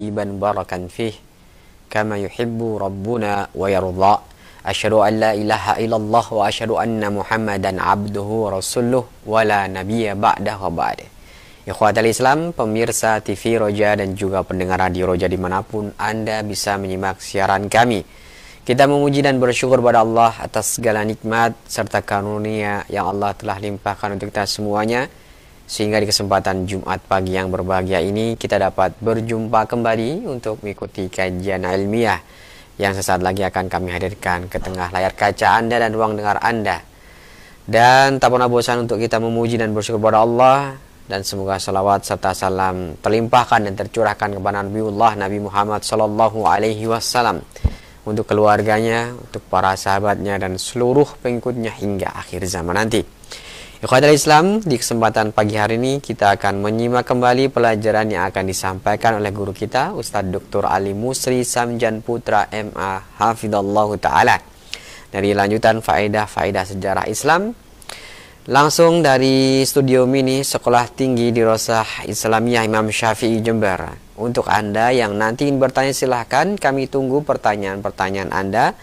طيبا باركا فيه كما يحب ربنا ويرضى أشهد أن لا إله إلا الله وأشهد أن محمدا عبده ورسوله ولا نبي بعده وبعده. Ikhwatal Islam, pemirsa TV Roja dan juga pendengar radio Roja dimanapun Anda bisa menyimak siaran kami. Kita memuji dan bersyukur pada Allah atas segala nikmat serta karunia yang Allah telah limpahkan untuk kita semuanya, sehingga di kesempatan Jumat pagi yang berbahagia ini kita dapat berjumpa kembali untuk mengikuti kajian ilmiah yang sesaat lagi akan kami hadirkan ke tengah layar kaca Anda dan ruang dengar Anda. Dan tak pernah bosan untuk kita memuji dan bersyukur pada Allah, dan semoga salawat serta salam terlimpahkan dan tercurahkan kepada Nabiullah Nabi Muhammad Sallallahu Alaihi Wasallam, untuk keluarganya, untuk para sahabatnya dan seluruh pengikutnya hingga akhir zaman nanti. Ikhwatul Islam, di kesempatan pagi hari ini kita akan menyimak kembali pelajaran yang akan disampaikan oleh guru kita Ustadz Dr. Ali Musri Samjan Putra MA Hafidhallahu Ta'ala, dari lanjutan faedah-faedah sejarah Islam, langsung dari studio mini Sekolah Tinggi Dirosah Islamiyah Imam Syafi'i Jember. Untuk Anda yang nanti ingin bertanya, silahkan kami tunggu pertanyaan-pertanyaan Anda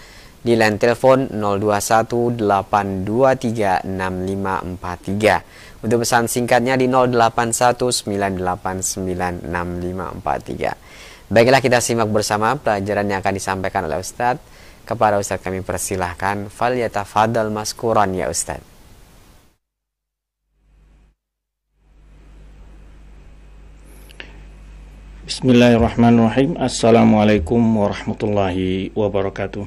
di line telepon 0218236543. Untuk pesan singkatnya di 0819896543. Baiklah, kita simak bersama pelajaran yang akan disampaikan oleh Ustadz. Kepada Ustadz kami persilahkan, falyatafadhal maskuran ya Ustadz. Bismillahirrahmanirrahim. Assalamualaikum warahmatullahi wabarakatuh.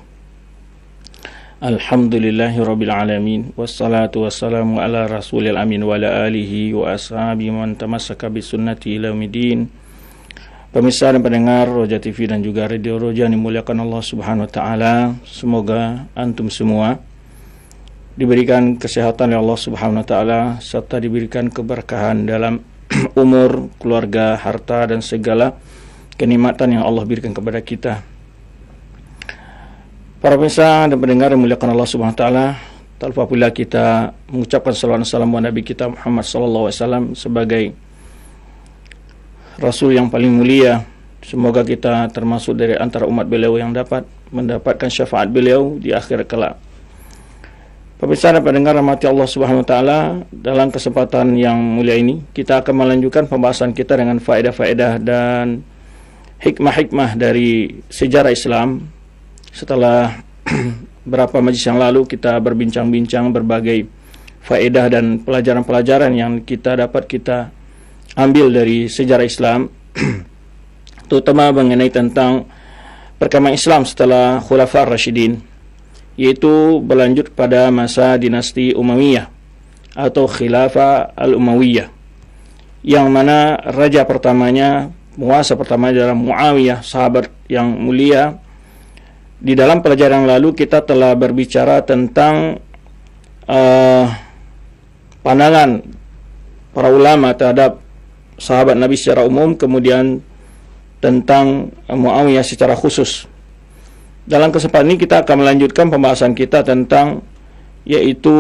Alhamdulillahirabbil alamin, wassalatu wassalamu ala rasulil amin wa ala alihi wa ashabihi man tamassaka bisunnati ila yaumil. Pemirsa dan pendengar Roja TV dan juga Radio Roja yang dimuliakan Allah Subhanahu wa taala, semoga antum semua diberikan kesehatan oleh Allah Subhanahu wa taala serta diberikan keberkahan dalam umur, keluarga, harta, dan segala kenikmatan yang Allah berikan kepada kita. Para pemirsa dan pendengar yang dimuliakan Allah Subhanahu wa taala, tak lupa pula kita mengucapkan salawat dan salam kepada Nabi kita Muhammad sallallahu alaihi wasallam sebagai rasul yang paling mulia. Semoga kita termasuk dari antara umat beliau yang dapat mendapatkan syafaat beliau di akhir kelak. Pemirsa dan pendengar rahmati Allah Subhanahu wa taala, dalam kesempatan yang mulia ini kita akan melanjutkan pembahasan kita dengan faedah-faedah dan hikmah-hikmah dari sejarah Islam. Setelah berapa majlis yang lalu kita berbincang-bincang berbagai faedah dan pelajaran-pelajaran yang kita ambil dari sejarah Islam, terutama mengenai tentang perkembangan Islam setelah Khulafaur Rasyidin, yaitu berlanjut pada masa dinasti Umayyah atau Khilafah Al-Umayyah, yang mana raja pertamanya, penguasa pertama adalah Muawiyah, sahabat yang mulia. Di dalam pelajaran yang lalu kita telah berbicara tentang pandangan para ulama terhadap sahabat Nabi secara umum, kemudian tentang Muawiyah secara khusus. Dalam kesempatan ini kita akan melanjutkan pembahasan kita tentang yaitu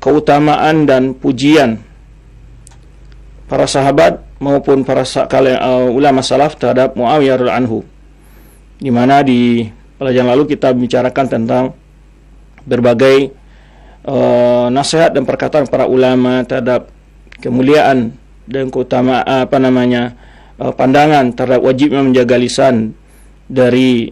keutamaan dan pujian para sahabat maupun para ulama salaf terhadap Muawiyah radhiyallahu anhu, di mana di pelajaran lalu kita bicarakan tentang berbagai nasihat dan perkataan para ulama terhadap kemuliaan dan keutamaan pandangan terhadap wajibnya menjaga lisan dari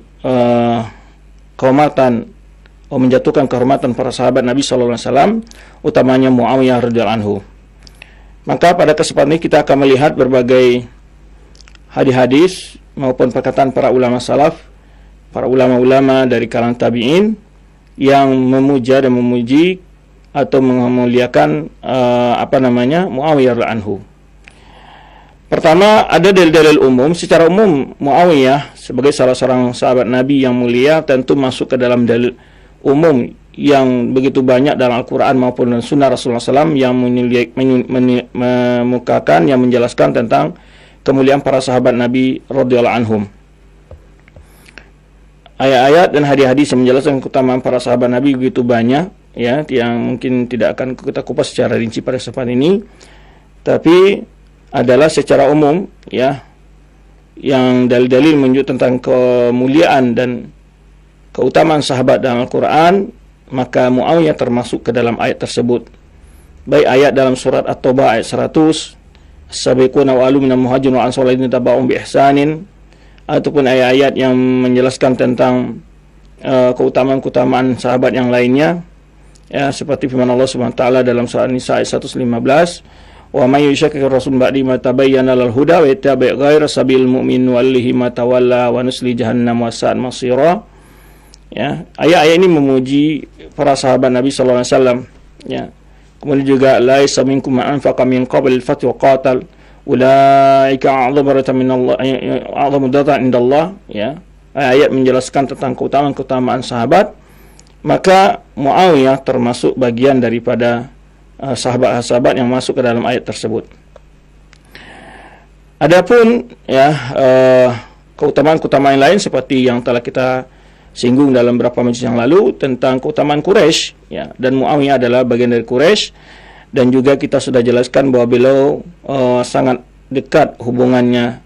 menjatuhkan kehormatan para sahabat Nabi sallallahu alaihi wasallam, utamanya Muawiyah radhiyallahu anhu. Maka pada kesempatan ini kita akan melihat berbagai hadis-hadis maupun perkataan para ulama salaf, para ulama-ulama dari kalangan tabi'in yang memuja dan memuji atau memuliakan Muawiyah radhiyallahu anhu. Pertama, ada dalil-dalil umum. Secara umum, Muawiyah sebagai salah seorang sahabat Nabi yang mulia tentu masuk ke dalam dalil umum yang begitu banyak dalam Al-Quran maupun Sunnah Rasulullah SAW yang memukakan, yang menjelaskan tentang kemuliaan para sahabat Nabi radhiyallahu anhum. Ayat-ayat dan hadis-hadis yang menjelaskan keutamaan para sahabat Nabi begitu banyak, ya, yang mungkin tidak akan kita kupas secara rinci pada kesempatan ini, tapi adalah secara umum, ya, yang dalil-dalil menunjukkan tentang kemuliaan dan keutamaan sahabat dalam Al-Quran, maka Muawiyah termasuk ke dalam ayat tersebut. Baik ayat dalam surat At-Taubah ayat 100, As-sabiquna wa alu minal muhajirin wa ansar alladziina tabauhum bi ihsanin, ataupun ayat-ayat yang menjelaskan tentang keutamaan-keutamaan sahabat yang lainnya, ya, seperti firman Allah Subhanahu wa taala dalam surat An-Nisa ayat 115, wa may yushakkir rasul ba'di ma tabayyana lal huda wa yattabi' ghayra sabilil mu'min wallahi ma tawalla wa nusli jahannam wa sa'at masira. Ya, ayat-ayat ini memuji para sahabat Nabi sallallahu alaihi wasallam, ya. Kemudian juga laisa minkum man anfaqa min qabl al-fath wa qatal ulaika a'zamu darajatan min Allah, a'zamu darajatan indallah, ya. Ayat menjelaskan tentang keutamaan sahabat, maka Muawiyah termasuk bagian daripada sahabat-sahabat yang masuk ke dalam ayat tersebut. Adapun, ya, keutamaan-keutamaan lain seperti yang telah kita singgung dalam beberapa majelis yang lalu tentang keutamaan Quraisy, ya, dan Muawiyah adalah bagian dari Quraisy, dan juga kita sudah jelaskan bahwa beliau sangat dekat hubungannya,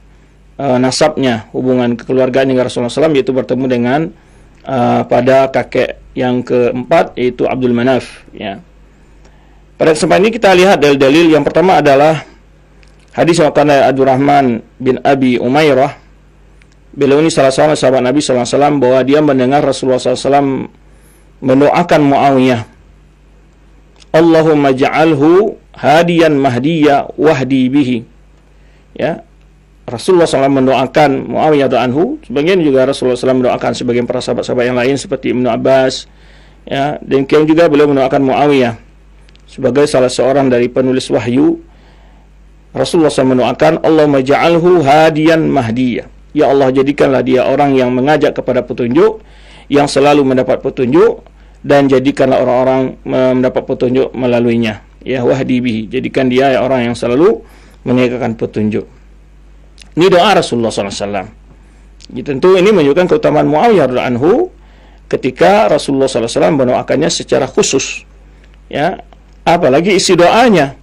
nasabnya, hubungan kekeluargaan dengan Rasulullah SAW, yaitu bertemu dengan pada kakek yang keempat, yaitu Abdul Manaf, ya. Pada kesempatan ini kita lihat dalil-dalil. Yang pertama adalah hadis yang dari Abdurrahman bin Abi Umairah. Beliau ini salah seorang sahabat Nabi SAW, bahwa dia mendengar Rasulullah SAW mendoakan Muawiyah, Allahumma ja'alhu hadiyan mahdiya wahdi bihi. Ya, Rasulullah SAW mendoakan Muawiyah anhu. Sebagian juga Rasulullah SAW mendoakan sebagian para sahabat-sahabat yang lain seperti Ibnu Abbas, ya, dan kemudian juga beliau mendoakan Muawiyah sebagai salah seorang dari penulis wahyu. Rasulullah SAW mendoakan, Allahumma ja'alhu hadiyan mahdiya. Ya Allah, jadikanlah dia orang yang mengajak kepada petunjuk, yang selalu mendapat petunjuk, dan jadikanlah orang-orang mendapat petunjuk melaluinya. Ya, wahdi bihi, jadikan dia orang yang selalu menegakkan petunjuk. Ini doa Rasulullah SAW. Tentu ini menunjukkan keutamaan Muawiyah radhiyallahu anhu ketika Rasulullah SAW mendoakannya secara khusus. Ya, apalagi isi doanya.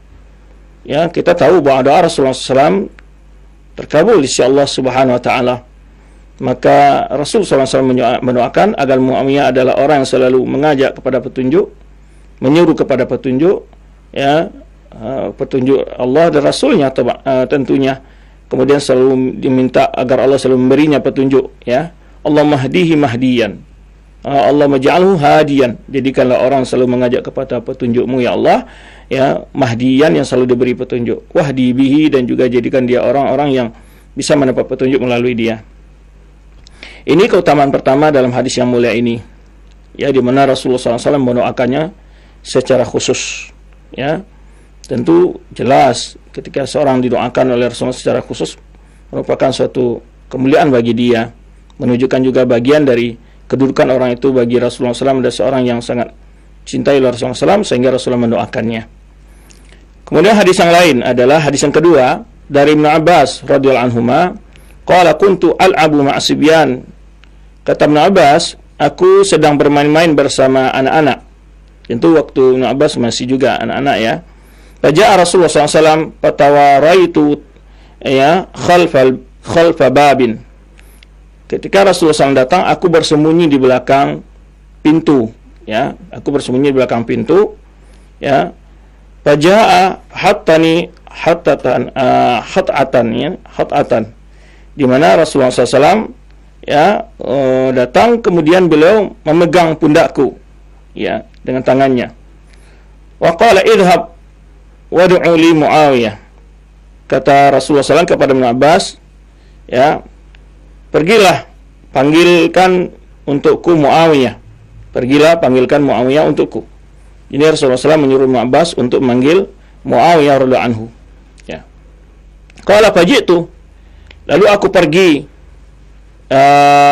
Ya, kita tahu bahwa doa Rasulullah SAW terkabul di sisi Allah Subhanahu wa taala. Maka Rasul SAW mendoakan agar Muawiyah adalah orang yang selalu mengajak kepada petunjuk, menyuruh kepada petunjuk, ya, petunjuk Allah dan Rasulnya tentunya. Kemudian selalu diminta agar Allah selalu memberinya petunjuk, ya. Allah mahdihi mahdiyan, Allah maj'alhu hadiyan, jadikanlah orang selalu mengajak kepada petunjuk-Mu ya Allah, ya, mahdiyan yang selalu diberi petunjuk, wahdi bihi, dan juga jadikan dia orang-orang yang bisa mendapat petunjuk melalui dia. Ini keutamaan pertama dalam hadis yang mulia ini, ya, di mana Rasulullah SAW mendoakannya secara khusus, ya. Tentu jelas ketika seorang didoakan oleh Rasulullah secara khusus merupakan suatu kemuliaan bagi dia, menunjukkan juga bagian dari kedudukan orang itu bagi Rasulullah SAW, adalah seorang yang sangat cintai Rasulullah SAW sehingga Rasulullah mendoakannya. Kemudian hadis yang lain adalah hadis yang kedua dari Ibnu Abbas radhiyallahu anhuma, qala kuntu al'abu ma'asibyan. Kata Ibnu Abbas, aku sedang bermain-main bersama anak-anak. Tentu waktu Ibnu Abbas masih juga anak-anak, ya. Faja'a Rasulullah SAW fatawaraitu, ya, khalfa babin. Ketika Rasulullah SAW datang, aku bersembunyi di belakang pintu, ya. Aku bersembunyi di belakang pintu, ya. Faja'a hatatan, di mana Rasulullah SAW, ya, datang, kemudian beliau memegang pundakku, ya, dengan tangannya. Wa qala idhab wad'u li Muawiyah. Kata Rasulullah SAW kepada Ibnu Abbas, ya, pergilah, panggilkan untukku Muawiyah. Pergilah, panggilkan Muawiyah untukku. Ini Rasulullah SAW menyuruh Ibnu Abbas untuk memanggil Muawiyah radhiyallahu anhu, ya. Qala faji'tu, lalu aku pergi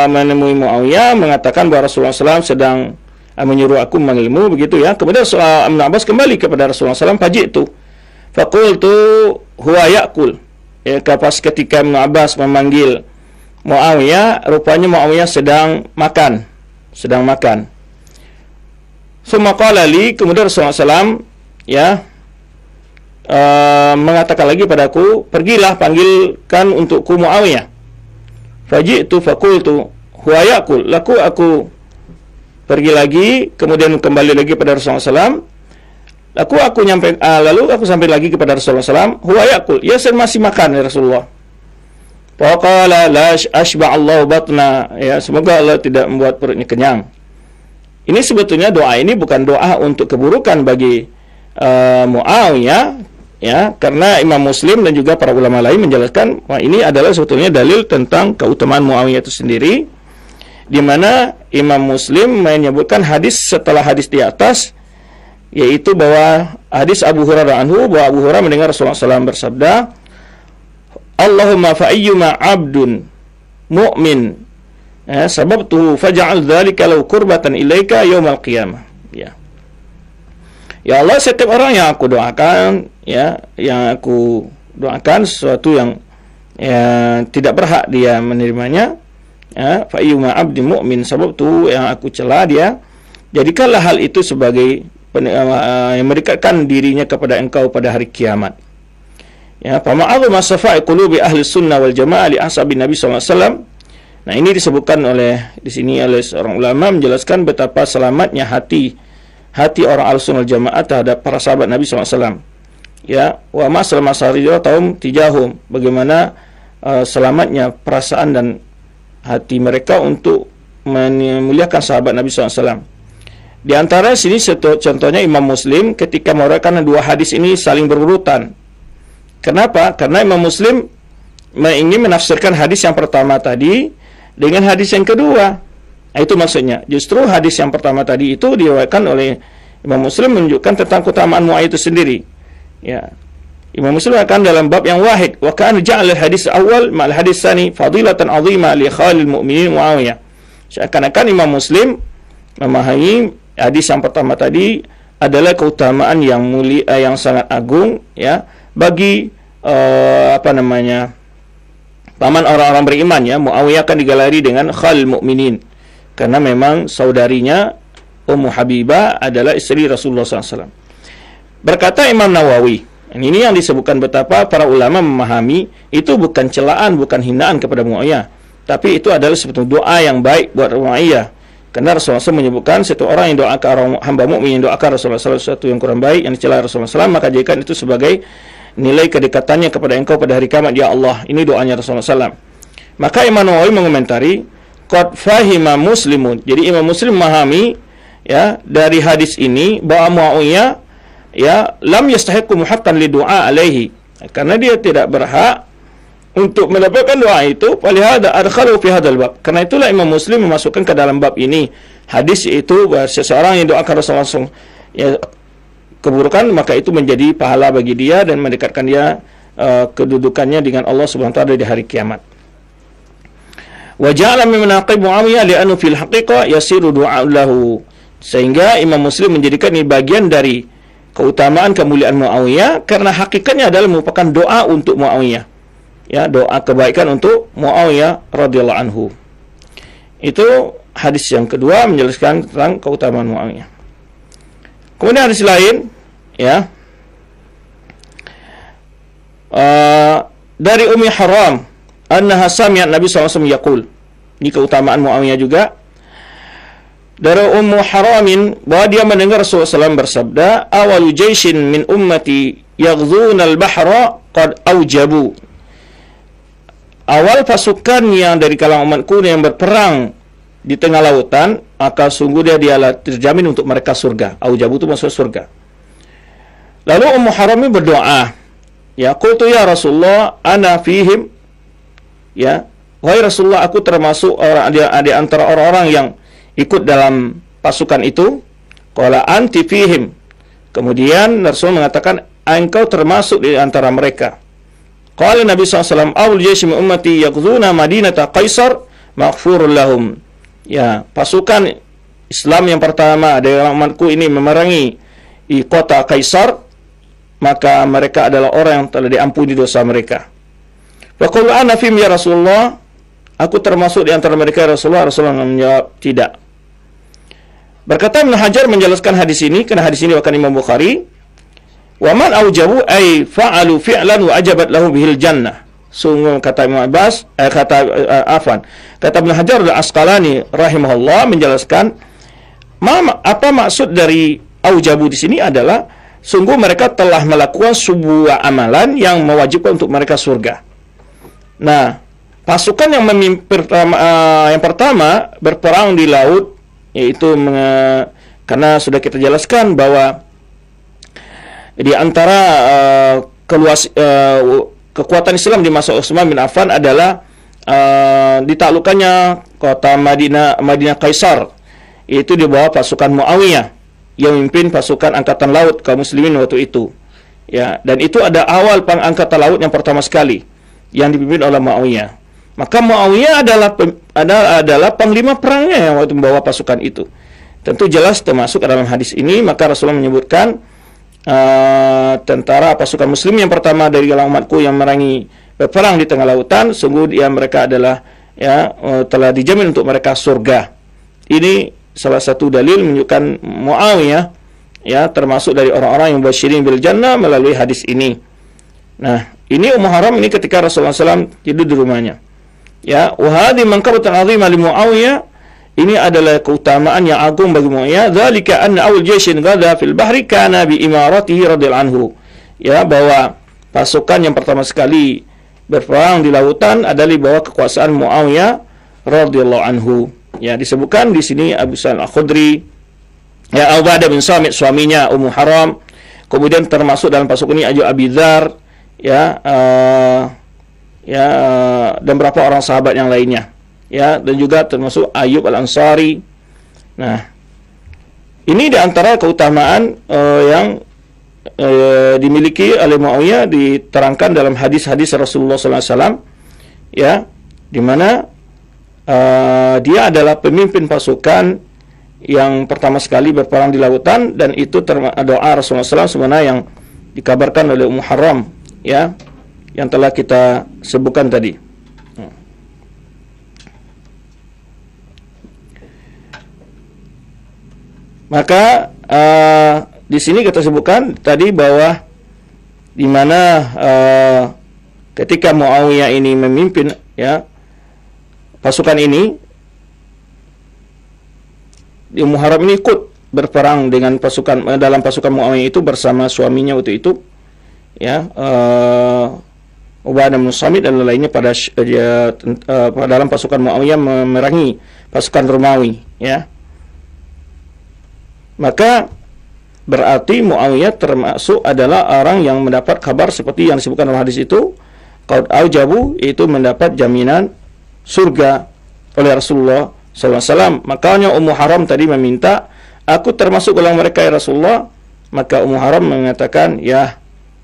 menemui Muawiyah, mengatakan bahwa Rasulullah SAW sedang menyuruh aku memanggilmu, begitu, ya. Kemudian Ibnu Abbas kembali kepada Rasulullah SAW, faji'tu faqultu huwa ya'kul, ya. Pas ketika Ibnu Abbas memanggil Muawiyah, rupanya Muawiyah sedang makan. Summa qala li, kemudian Rasulullah SAW, ya, mengatakan lagi padaku, pergilah, panggilkan untukku Muawiyah. Faji'tu faqultu huwa yaqul. Laku aku pergi lagi, kemudian kembali lagi pada Rasulullah SAW. Lalu aku sampai lagi kepada Rasulullah SAW. Huwa yaqul, ya saya masih makan ya Rasulullah. Faqala la ashba Allah batna, ya semoga Allah tidak membuat perutnya kenyang. Ini sebetulnya doa ini bukan doa untuk keburukan bagi Muawiyah, ya, karena Imam Muslim dan juga para ulama lain menjelaskan bahwa ini adalah sebetulnya dalil tentang keutamaan Muawiyah itu sendiri, di mana Imam Muslim menyebutkan hadis setelah hadis di atas, yaitu bahwa hadis Abu Hurairah anhu, bahwa Abu Hurairah mendengar Rasulullah SAW bersabda, Allahumma fa'ayyuma abdun mu'min sababtuhu faj'al dzalika law qurbatan ilaika yaumal qiyamah. Ya Allah, setiap orang yang aku doakan, ya, yang aku doakan sesuatu yang tidak berhak dia menerimanya, ya, fa ayyuma abdi mu'min sababtu, yang aku cela dia, jadikanlah hal itu sebagai yang mendekatkan dirinya kepada engkau pada hari kiamat. Ya, fa ma'azuma safa'i qulubi ahli sunnah wal jamaah li ashabi Nabi sallallahu alaihi wasallam. Nah, ini disebutkan di sini oleh seorang ulama menjelaskan betapa selamatnya hati orang al-sunnah jamaah terhadap para sahabat Nabi SAW. Ya, wa masal masarijo taum tijahum, bagaimana selamatnya perasaan dan hati mereka untuk memuliakan sahabat Nabi SAW. Di antara sini contohnya Imam Muslim ketika meriwayatkan dua hadis ini saling berurutan. Kenapa? Karena Imam Muslim ingin menafsirkan hadis yang pertama tadi dengan hadis yang kedua. Itu maksudnya. Justru hadis yang pertama tadi itu diriwayatkan oleh Imam Muslim menunjukkan tentang keutamaan Muawiyah itu sendiri. Ya. Imam Muslim akan dalam bab yang wahid, wa kana ja'al hadis awal ma'al hadis tsani fadilatan 'azima li khalil mu'minin Muawiyah. Seakan-akan Imam Muslim memahami hadis yang pertama tadi adalah keutamaan yang mulia, yang sangat agung, ya, bagi paman orang-orang beriman, ya. Muawiyah akan digelari dengan khalil mu'minin, karena memang saudarinya Ummu Habibah adalah istri Rasulullah SAW. Berkata Imam Nawawi, ini yang disebutkan betapa para ulama memahami itu bukan celaan, bukan hinaan kepada Muawiyah, tapi itu adalah sebetulnya doa yang baik buat Muawiyah. Karena Rasulullah SAW menyebutkan setiap orang yang doakan orang hamba mukmin yang doakan Rasulullah SAW sesuatu yang kurang baik, yang dicela Rasulullah SAW, maka jadikan itu sebagai nilai kedekatannya kepada engkau pada hari kiamat, ya Allah. Ini doanya Rasulullah SAW. Maka Imam Nawawi mengomentari, qad fahima muslimun. Jadi Imam Muslim memahami, ya, dari hadis ini bahwa Muawiyah, ya, lam yastahiqu muhaqqan li du'a alaihi, karena dia tidak berhak untuk mendapatkan doa itu. Falihada adkhalu fi hadzal bab. Karena itulah Imam Muslim memasukkan ke dalam bab ini hadis itu bahwa seseorang yang doakan Rasulullah SAW, ya, keburukan, maka itu menjadi pahala bagi dia dan mendekatkan dia kedudukannya dengan Allah Subhanahu wa taala di hari kiamat. Wa ja'ala min manaqib Muawiyah li'annahu fil haqiqah yasiru du'a lahu. Sehingga Imam Muslim menjadikan ini bagian dari keutamaan kemuliaan Muawiyah, karena hakikatnya adalah merupakan doa untuk Muawiyah. Ya, doa kebaikan untuk Muawiyah radhiyallahu anhu. Itu hadis yang kedua menjelaskan tentang keutamaan Muawiyah. Kemudian hadis lain, ya, dari Ummi Haram, annaha sami'at Nabi SAW yaqul. Ini keutamaan Muawiyah juga. Dari Ummu Haramin, bahwa dia mendengar Rasulullah SAW bersabda, awalu jaishin min ummati yaghzuna al-bahra qad aujabu. Awal pasukan yang dari kalangan umatku yang berperang di tengah lautan, maka sungguh dia terjamin untuk mereka surga. Aujabu itu maksud surga. Lalu Ummu Haram berdoa, ya, qultu ya Rasulullah ana fihim, ya, wahai Rasulullah, aku termasuk orang di antara orang-orang yang ikut dalam pasukan itu. Qala anti fihim. Kemudian Rasul mengatakan, engkau termasuk di antara mereka. Qala Nabi SAW, awal jaysh min ummati yaghzuna madinata Qaisar maghfurun lahum. Ya, pasukan Islam yang pertama dari umatku ini memerangi di kota Kaisar, maka mereka adalah orang yang telah diampuni dosa mereka. Wa qul ana fihim ya Rasulullah, aku termasuk di antara mereka ya Rasulullah. Rasulullah menjawab tidak. Berkata Ibnu Hajar menjelaskan hadis ini, karena hadis ini bahkan Imam Bukhari, wa man aujabu ay fa'alu fi'lan wa ajabat lahu bihil jannah. sungguh kata Ibnu Abbas, kata Ibnu Hajar al-Asqalani rahimahullah menjelaskan apa maksud dari aujabu di sini adalah sungguh mereka telah melakukan sebuah amalan yang mewajibkan untuk mereka surga. Nah, pasukan yang yang pertama berperang di laut, yaitu karena sudah kita jelaskan bahwa di antara kekuatan Islam di masa Utsman bin Affan adalah ditaklukkannya kota Madinah Kaisar, yaitu di bawah pasukan Muawiyah yang memimpin pasukan angkatan laut kaum muslimin waktu itu. Ya, dan itu ada awal angkatan laut yang pertama sekali yang dipimpin oleh Muawiyah. Maka Muawiyah adalah panglima perangnya yang waktu membawa pasukan itu. Tentu jelas termasuk dalam hadis ini, maka Rasulullah menyebutkan tentara pasukan muslim yang pertama dari kalangan umatku yang merangi berperang di tengah lautan, sungguh mereka adalah telah dijamin untuk mereka surga. Ini salah satu dalil menunjukkan Muawiyah termasuk dari orang-orang yang basyirin bil jannah melalui hadis ini. Nah, ini Ummu Haram ini ketika Rasulullah SAW tidur di rumahnya. Ya, wa hadhi manqabatan 'azimah li Muawiyah. Ini adalah keutamaan yang agung bagi Muawiyah. Dzalika anna awal jaishin ghadha fil bahri kana bi imaratihi radhiyallahu anhu. Ya, bahwa pasukan yang pertama sekali berperang di lautan adalah di bawah kekuasaan Muawiyah radhiyallahu anhu. Ya, disebutkan di sini Abu Sa'id Al-Khudri, ya, Ubadah bin Samit suaminya Ummu Haram. Kemudian termasuk dalam pasukan ini Abi Dzar, dan beberapa orang sahabat yang lainnya. Ya, dan juga termasuk Ayyub Al-Ansari. Nah, ini di antara keutamaan yang dimiliki oleh Muawiyah diterangkan dalam hadis-hadis Rasulullah SAW, ya, di mana dia adalah pemimpin pasukan yang pertama sekali berperang di lautan, dan itu doa Rasulullah SAW sebenarnya yang dikabarkan oleh Ummu Haram, ya, yang telah kita sebutkan tadi. Maka di sini kita sebutkan tadi bahwa di mana ketika Muawiyah ini memimpin, ya, pasukan ini, Ummu Haram ini ikut berperang dengan pasukan dalam pasukan Muawiyah itu bersama suaminya waktu itu, ya, Ubadah bin Samit dan lainnya pada dalam pasukan Muawiyah memerangi pasukan Romawi, ya. Maka berarti Muawiyah termasuk adalah orang yang mendapat kabar seperti yang disebutkan dalam hadis itu, qaul aujabu, itu mendapat jaminan surga oleh Rasulullah SAW. Makanya Ummu Haram tadi meminta, aku termasuk golongan mereka ya Rasulullah. Maka Ummu Haram mengatakan, ya,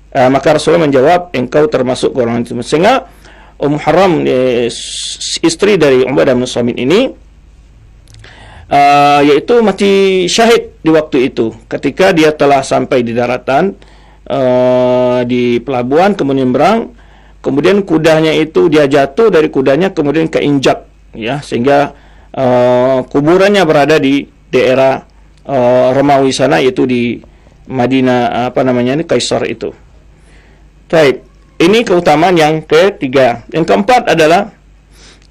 maka Rasulullah menjawab, engkau termasuk golongan itu. Sehingga Ummu Haram, istri dari Ubadah bin Samit ini, yaitu mati syahid di waktu itu ketika dia telah sampai di daratan, di pelabuhan, kemudian berang, kemudian kudanya itu dia jatuh dari kudanya, kemudian keinjak, ya, sehingga kuburannya berada di daerah Romawi sana, yaitu di Madinah Kaisar itu. Baik, ini keutamaan yang ketiga. Yang keempat adalah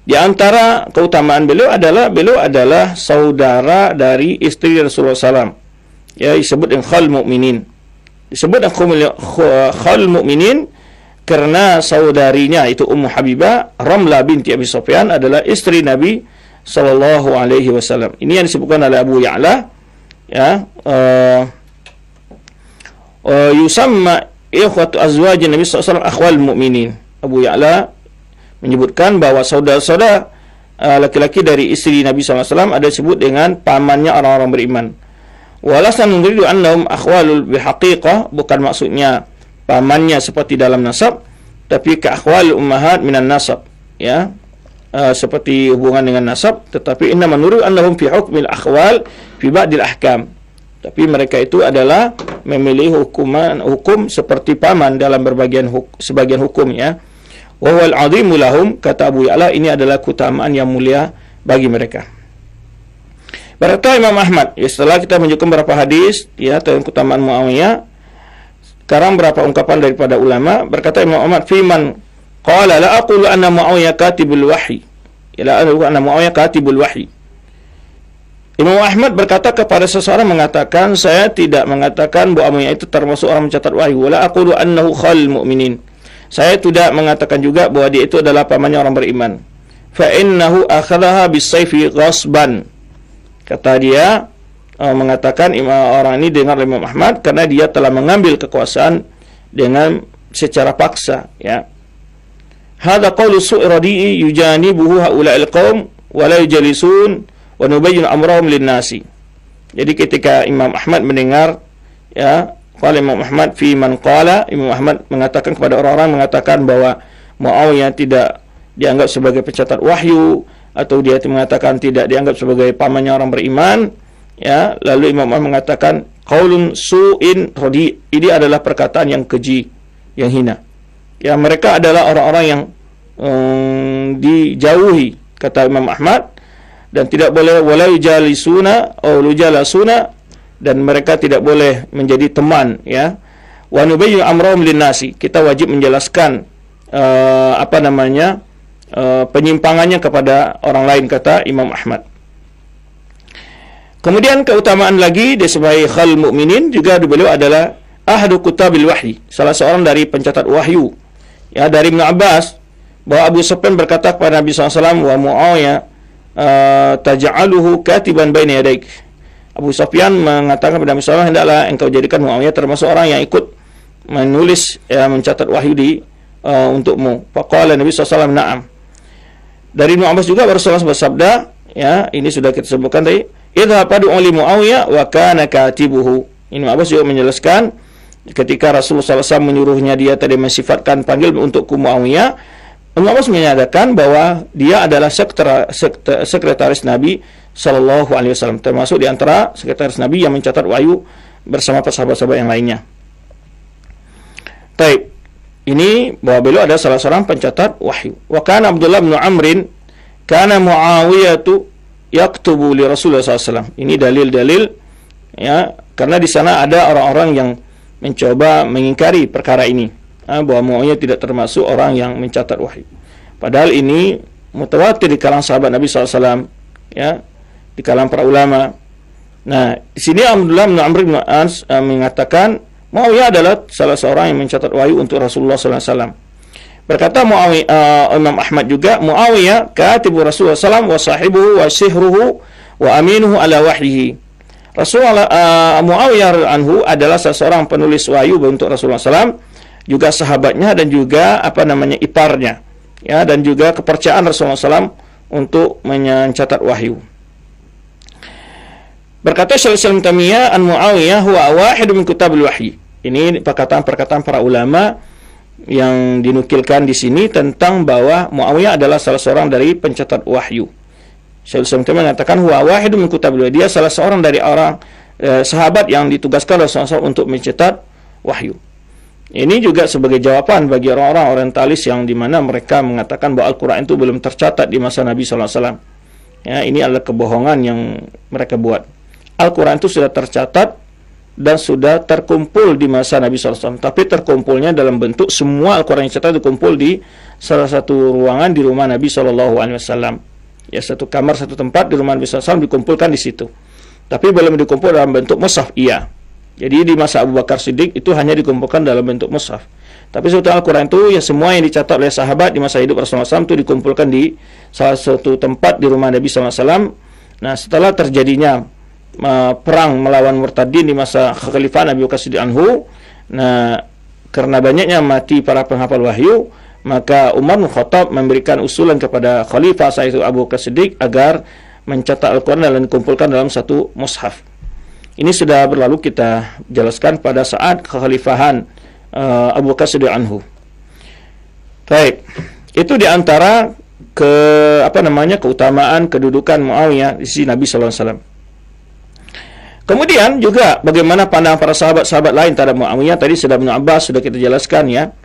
di antara keutamaan beliau adalah saudara dari istri Rasulullah SAW. Ya, disebut dengan Khalil Mukminin. Disebut dengan Khalil Mukminin karena saudarinya itu Ummu Habibah Ramlah binti Abi Sufyan adalah istri Nabi sallallahu alaihi wasallam. Ini yang disebutkan oleh Abu Ya'la, ya, yusamma ikhwatu azwajin Nabi sallallahu alaihi wasallam akhwal mu'minin. Abu Ya'la menyebutkan bahwa saudara-saudara laki-laki dari istri Nabi SAW ada disebut dengan pamannya orang-orang beriman. Walasan nuridu annahum akhwalul bihaqiqah, bukan maksudnya pamannya seperti dalam nasab, tapi ka akhwal ummahat minan nasab, ya, seperti hubungan dengan nasab, tetapi inna nuridu annahum fi hukmil akhwal fi ba'dil ahkam. Tapi mereka itu adalah memilih hukum seperti paman dalam sebagian hukum, ya. Wa huwal 'azimu lahum, kata Abu Ya'la, ini adalah keutamaan yang mulia bagi mereka. Berkata Imam Ahmad, ya, setelah kita menunjukkan beberapa hadis, ya, tentang keutamaan Muawiyah, sekarang berapa ungkapan daripada ulama. Berkata Imam Ahmad, fiman qala la aqulu anna Muawiyah katibul wahyi. La aqulu anna Muawiyah katibul wahyi. Imam Ahmad berkata kepada seseorang mengatakan, saya tidak mengatakan bahwa Muawiyah itu termasuk orang mencatat wahyu. Wala aqulu annahu khalil mu'minin. Saya tidak mengatakan juga bahwa dia itu adalah pamannya orang beriman. Fa innahu akhadhaha bis-sayfi ghasban. Kata dia, mengatakan orang ini dengar Imam Ahmad karena dia telah mengambil kekuasaan dengan secara paksa, ya. Hadza qawlu su'radi yujanibuhu haula'il qaum wa la yujalisun wa nubayyin amrahum lin-nasi. Jadi ketika Imam Ahmad mendengar, ya, qala Imam Ahmad fi man qala, Imam Ahmad mengatakan kepada orang-orang mengatakan bahwa Muawiyah tidak dianggap sebagai pencatat wahyu, atau dia mengatakan tidak dianggap sebagai pamannya orang beriman, ya. Lalu Imam Ahmad mengatakan qaulun su'in radi, ini adalah perkataan yang keji, yang hina. Ya, mereka adalah orang-orang yang dijauhi, kata Imam Ahmad, dan tidak boleh wala yujalisuna aw lujalasuna, dan mereka tidak boleh menjadi teman, ya. Wa nubayyin amrahum lin-nasi, kita wajib menjelaskan penyimpangannya kepada orang lain, kata Imam Ahmad. Kemudian keutamaan lagi dia sebagai khalil mu'minin, juga beliau adalah ahadu kutabil wahyi, salah seorang dari pencatat wahyu. Ya, dari Ibnu Abbas bahwa Abu Sufyan berkata kepada Nabi SAW, wa Muawiyah taj'aluhu katiban baina yadaik. Abu Sufyan mengatakan kepada Nabi SAW, hendaklah engkau jadikan Muawiyah termasuk orang yang ikut menulis, ya, mencatat wahyu untukmu. Faqala Nabi SAW, na'am. Dari Ibnu Abbas juga Rasulullah bersabda, ya, ini sudah kita sebutkan tadi, idza fadu li Muawiyah wa kana katibuhu. Ibnu Abbas juga menjelaskan ketika Rasulullah SAW menyuruhnya, dia tadi mensifatkan panggil untukku Muawiyah. Ibnu Abbas menyatakan bahwa dia adalah sekretaris Nabi Sallallahu Alaihi Wasallam, termasuk di antara sekretaris Nabi yang mencatat wahyu bersama sahabat-sahabat yang lainnya. Taib. Ini bahwa beliau adalah salah seorang pencatat wahyu. Wa kana Abdullah bin Amrin kana Muawiyatu yaktubu li Rasulullah SAW. Ini dalil-dalil, ya, karena di sana ada orang-orang yang mencoba mengingkari perkara ini, bahwa Muawiyah tidak termasuk orang yang mencatat wahyu. Padahal ini mutawatir di kalangan sahabat Nabi SAW, ya, di kalangan para ulama. Nah, di sini Abdullah bin Amr bin As mengatakan Muawiyah adalah salah seorang yang mencatat wahyu untuk Rasulullah SAW. Berkata Imam Ahmad juga, Muawiyah katibu Rasulullah SAW wa sahibuhu wa sihruhu wa aminuhu ala wahyihi. Rasulullah Muawiyah anhu adalah salah seorang penulis wahyu untuk Rasulullah SAW, juga sahabatnya dan juga iparnya, ya, dan juga kepercayaan Rasulullah SAW untuk mencatat wahyu. Berkata Syaikhul Islam Taimiyah, an Muawiyah huwa wahidu min kutabil wahyi. Ini perkataan-perkataan para ulama yang dinukilkan di sini tentang bahwa Muawiyah adalah salah seorang dari pencatat wahyu. Syaikhul Islam Taimiyah mengatakan huwa wahidu min kutabil wahyi, dia salah seorang dari orang sahabat yang ditugaskan Rasulullah SAW untuk mencatat wahyu. Ini juga sebagai jawaban bagi orang-orang orientalis yang dimana mereka mengatakan bahwa Al-Quran itu belum tercatat di masa Nabi SAW. Ya, ini adalah kebohongan yang mereka buat. Al-Quran itu sudah tercatat dan sudah terkumpul di masa Nabi SAW. Tapi terkumpulnya dalam bentuk semua Al-Quran yang tercatat dikumpul di salah satu ruangan di rumah Nabi SAW. Ya, satu kamar, satu tempat di rumah Nabi SAW dikumpulkan di situ. Tapi belum dikumpul dalam bentuk mushaf, iya. Jadi di masa Abu Bakar Siddiq itu hanya dikumpulkan dalam bentuk mushaf. Tapi sebetulnya Al-Quran itu ya semua yang dicatat oleh sahabat di masa hidup Rasulullah SAW itu dikumpulkan di salah satu tempat di rumah Nabi SAW. Nah, setelah terjadinya perang melawan murtadin di masa kekhalifahan Abu Bakar Siddiq anhu, nah, karena banyaknya mati para penghafal wahyu, maka Umar bin Khattab memberikan usulan kepada khalifah saat itu Abu Bakar Siddiq agar mencatat Al-Quran dan dikumpulkan dalam satu mushaf. Ini sudah berlalu kita jelaskan pada saat kekhalifahan Abu Bakar Siddiq anhu. Baik, itu diantara keutamaan kedudukan Muawiyah di sisi Nabi sallallahu alaihi wasallam. Kemudian juga bagaimana pandangan para sahabat-sahabat lain terhadap Muawiyah, tadi sudah Ibnu Abbas sudah kita jelaskan, ya.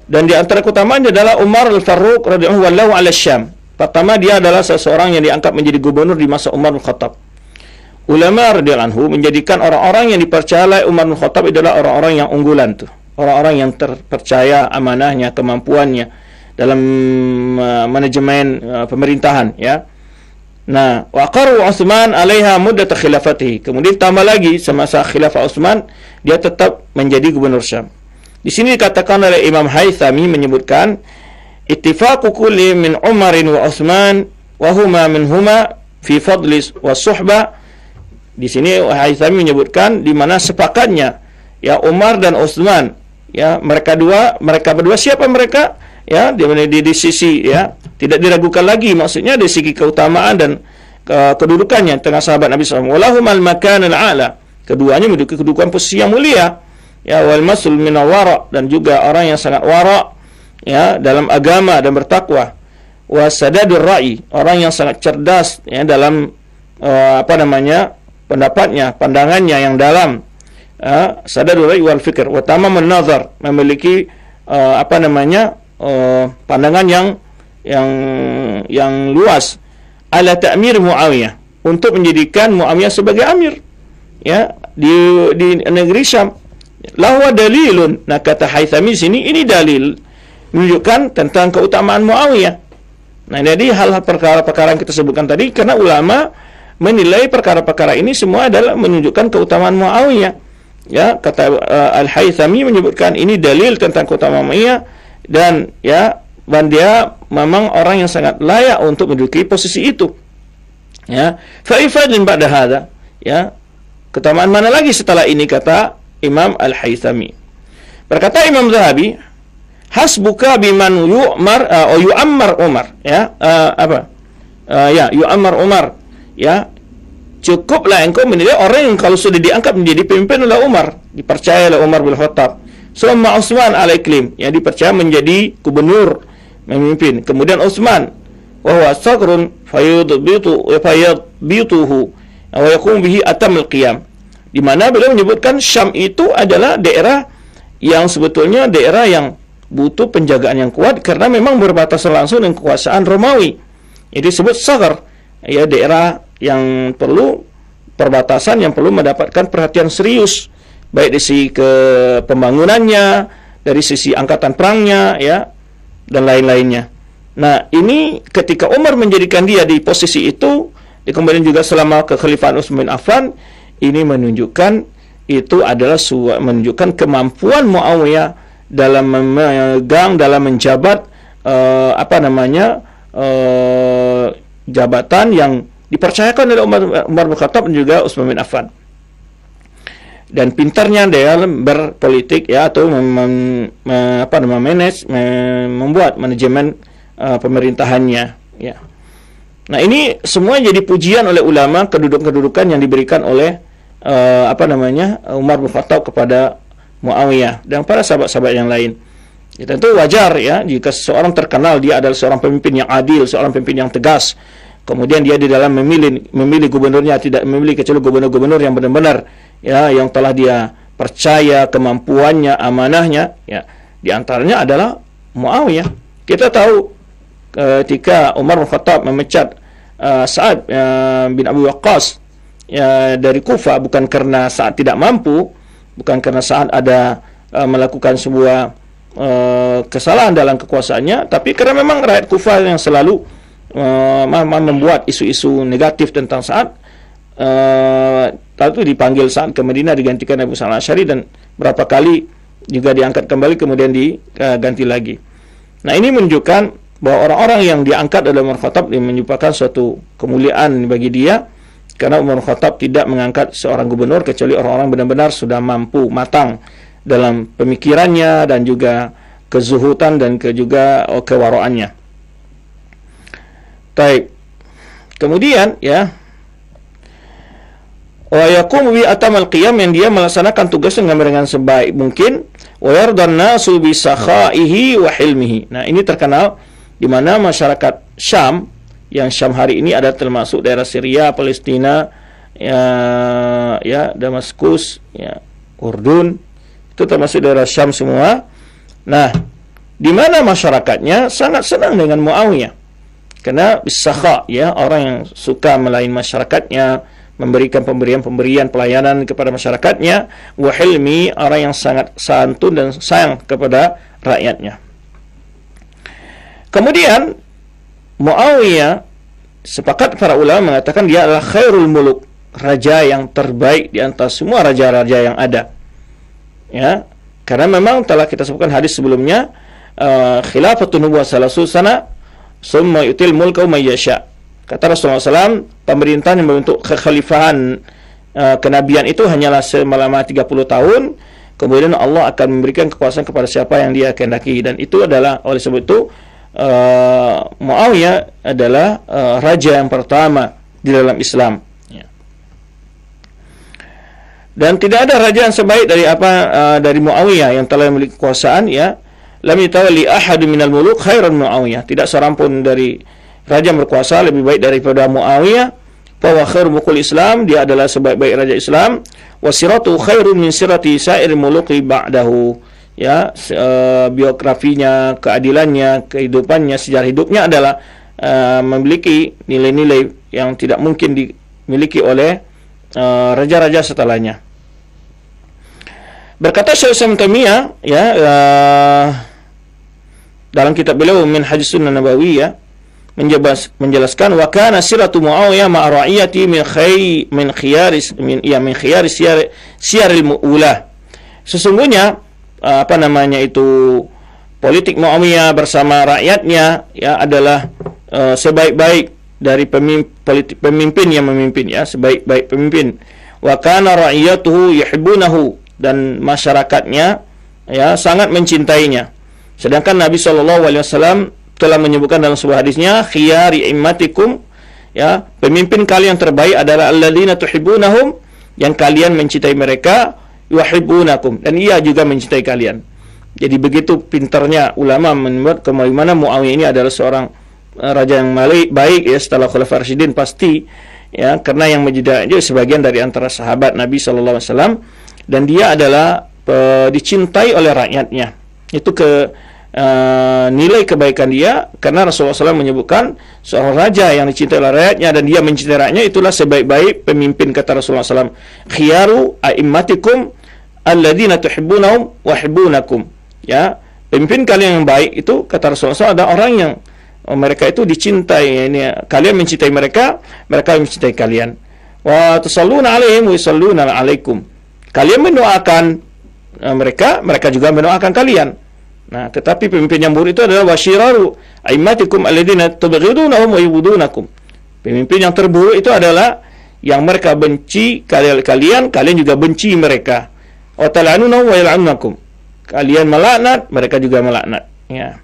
Dan di antara keutamaannya adalah Umar al-Faruq radhiyallahu anhu ala Syam. Pertama, dia adalah seseorang yang diangkat menjadi gubernur di masa Umar bin Khattab. Ulama radhiyallahu anhu menjadikan orang-orang yang dipercaya oleh Umar bin Khattab adalah orang-orang yang unggulan tuh, orang-orang yang terpercaya amanahnya, kemampuannya. dalam manajemen pemerintahan, ya. Nah, wa qaru Utsman 'alaiha muddat khilafatihi. Kemudian tambah lagi semasa khilafah Utsman dia tetap menjadi gubernur Syam. Di sini dikatakan oleh Imam Haythami menyebutkan ittifaqu kulli min Umarin wa Utsman wa huma minhuma fi fadli wa suhbah. Di sini Haythami menyebutkan di mana sepakatnya ya Umar dan Utsman, ya mereka berdua siapa mereka, ya di sisi, ya tidak diragukan lagi, maksudnya dari segi keutamaan dan kedudukannya tengah sahabat Nabi SAW. Walahumal makanul a'la, keduanya menduduki kedudukan posisi yang mulia, ya wal masul minal wara, dan juga orang yang sangat wara, ya dalam agama dan bertakwa. Wasadadur ra'i, orang yang sangat cerdas, ya dalam pendapatnya, pandangannya yang dalam. Sadadur ra'i wal fikr wa tamamun nazar, memiliki pandangan yang luas ala ta'mir Muawiyah, untuk menjadikan Muawiyah sebagai amir, ya di negeri Syam. Lahu dalilun, nah kata Haythami sini ini dalil menunjukkan tentang keutamaan Muawiyah. Nah, jadi hal-hal perkara-perkara yang kita sebutkan tadi, karena ulama menilai perkara-perkara ini semua adalah menunjukkan keutamaan Muawiyah. Ya, kata Al-Haythami menyebutkan ini dalil tentang keutamaan Muawiyah, dan dia memang orang yang sangat layak untuk menduduki posisi itu. Ya, fa ifadin ba'da hadza, ya. Keutamaan mana lagi setelah ini, kata Imam Al-Haythami. Berkata Imam Zahabi, hasbuka biman yu'ammar Umar, ya, yu'ammar Umar, ya. Cukuplah engkau menilai orang yang kalau sudah diangkat menjadi pemimpin oleh Umar, dipercaya oleh Umar bin Khattab. Summa Utsman al-Iklim, ya dipercaya menjadi gubernur, memimpin. Kemudian Utsman, wa huwa sagrun fayadbituhu wa yakum bihi atamul qiyam. Di mana beliau menyebutkan Syam itu adalah daerah yang sebetulnya daerah yang butuh penjagaan yang kuat, karena memang berbatasan langsung dengan kekuasaan Romawi. Jadi disebut sagr, ya daerah yang perlu perbatasan yang perlu mendapatkan perhatian serius, baik dari sisi pembangunannya, dari sisi angkatan perangnya, ya, dan lain-lainnya. Nah, ini ketika Umar menjadikan dia di posisi itu, kemudian juga selama kekhalifahan Utsman bin Affan, ini menunjukkan itu adalah menunjukkan kemampuan Muawiyah dalam memegang, dalam menjabat jabatan yang dipercayakan oleh Umar bin Khattab dan juga Utsman bin Affan. Dan pintarnya dalam berpolitik, ya, atau membuat manajemen pemerintahannya, ya. Nah, ini semua jadi pujian oleh ulama, kedudukan yang diberikan oleh Umar bin Khattab kepada Muawiyah dan para sahabat-sahabat yang lain. Ya, tentu wajar, ya, jika seseorang terkenal dia adalah seorang pemimpin yang adil, seorang pemimpin yang tegas. Kemudian dia di dalam memilih gubernurnya tidak memilih kecuali gubernur-gubernur yang benar-benar, ya, yang telah dia percaya kemampuannya, amanahnya, ya. Di antaranya adalah Muawiyah. Kita tahu ketika Umar bin Khattab memecat Sa'ad bin Abi Waqqas, ya, dari Kufah, bukan karena Sa'ad tidak mampu, bukan karena Sa'ad ada melakukan sebuah kesalahan dalam kekuasaannya, tapi karena memang rakyat Kufah yang selalu membuat isu-isu negatif tentang Sa'ad. Lalu dipanggil Sa'ad ke Madinah, digantikan Abu Sa'ad al-Asy'ari, dan berapa kali juga diangkat kembali kemudian diganti lagi. Nah, ini menunjukkan bahwa orang-orang yang diangkat oleh Umar Khattab menyupakan suatu kemuliaan bagi dia, karena Umar Khattab tidak mengangkat seorang gubernur kecuali orang-orang benar-benar sudah mampu, matang dalam pemikirannya dan juga kezuhudan dan juga kewaraannya. Baik. Kemudian, ya, wa yaqumu bi atamal qiyam, yang dia melaksanakan tugasnya dengan sebaik mungkin, wa yardan nasu bi sakhaihi wa hilmihi. Nah, ini terkenal di mana masyarakat Syam, yang Syam hari ini ada termasuk daerah Syria, Palestina, ya Damaskus, ya Urdun, itu termasuk daerah Syam semua. Nah, di mana masyarakatnya sangat senang dengan Muawiyah. Karena bisakha, ya, orang yang suka melayani masyarakatnya, memberikan pemberian pelayanan kepada masyarakatnya, wa hilmi, orang yang sangat santun dan sayang kepada rakyatnya. Kemudian Muawiyah, sepakat para ulama mengatakan dia adalah khairul muluk, raja yang terbaik di antara semua raja-raja yang ada. Ya, karena memang telah kita sebutkan hadis sebelumnya, khilafatun nubuwah salasu sana summa yutil mulka may yasha. Kata Rasulullah SAW, pemerintahan yang membentuk kekhalifahan kenabian itu hanyalah selama 30 tahun. Kemudian Allah akan memberikan kekuasaan kepada siapa yang dia kehendaki, dan itu adalah oleh sebab itu Muawiyah adalah raja yang pertama di dalam Islam. Ya. Dan tidak ada raja yang sebaik dari dari Muawiyah yang telah memiliki kekuasaan. Ya, lam yatawalli ahadun minal muluk khairan Muawiyah. Tidak seorang pun dari raja yang berkuasa lebih baik daripada Muawiyah. Bahwa khairul mulukul Islam, dia adalah sebaik-baik raja Islam. Wasiratu khairun min sirati sa'ir muluki ba'dahu. Ya, biografinya, keadilannya, kehidupannya, sejarah hidupnya adalah memiliki nilai-nilai yang tidak mungkin dimiliki oleh raja-raja setelahnya. Berkata Syekh Islam Taimiyah, ya, dalam kitab beliau Minhaj Sunnah Nabawiyah, menjelaskan wa kana siratu Muawiyah ma'a ra'iyati min khiyaris siyaril mu'ulah. Sesungguhnya politik Muawiyah bersama rakyatnya, ya, adalah sebaik-baik dari pemimpin yang memimpin, ya, sebaik-baik pemimpin. Wa kana ra'iyatuhu yuhibbunahu, dan masyarakatnya, ya, sangat mencintainya. Sedangkan Nabi SAW telah menyebutkan dalam sebuah hadisnya, khiyari immatikum, ya, pemimpin kalian terbaik adalah alladzina tuhibbunahum, yang kalian mencintai mereka, yuhibbunakum, dan ia juga mencintai kalian. Jadi begitu pintarnya ulama membuat kemana Muawiyah ini adalah seorang raja yang baik, ya, setelah Khulafaur Rasyidin pasti, ya, karena yang menjadi sebagian dari antara sahabat Nabi SAW, dan dia adalah dicintai oleh rakyatnya. Itu nilai kebaikan dia, karena Rasulullah SAW menyebutkan seorang raja yang dicintai oleh rakyatnya dan dia mencintai rakyatnya, itulah sebaik-baik pemimpin, kata Rasulullah SAW. Khiyaru a'immatikum alladzina tuhibbunahum wa hibbunakum. Ya, pemimpin kalian yang baik itu, kata Rasulullah SAW, ada orang yang mereka itu dicintai, ini kalian mencintai mereka, mereka mencintai kalian. Wa tusalluna alaihim wa yusalluna alaikum. Kalian mendoakan mereka, mereka juga mendoakan kalian. Nah, tetapi pemimpin yang buruk itu adalah wasyiraru a'immatikum alladzina tubghidunahum wa yubudunakum. Pemimpin yang terburuk itu adalah yang mereka benci kalian juga benci mereka. Wa tal'anunahum wa yal'anunakum. Kalian melaknat, mereka juga melaknat. Ya.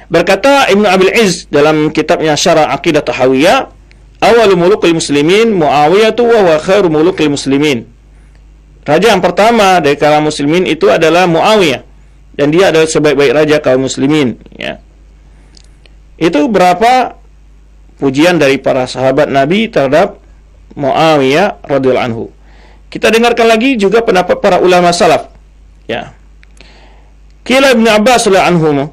Berkata Ibnu Abil Izz dalam kitabnya Syarah Aqidah Tahawiyah, awalu mulukil muslimin Muawiyah wa huwa khairu mulukil muslimin. Raja yang pertama dari kalangan muslimin itu adalah Muawiyah, dan dia adalah sebaik-baik raja kaum muslimin. Ya. Itu berapa pujian dari para sahabat Nabi terhadap Muawiyah radhiyallahu anhu. Kita dengarkan lagi juga pendapat para ulama salaf. Ya. Qila Ibnu Abbas radhiyallahu anhu,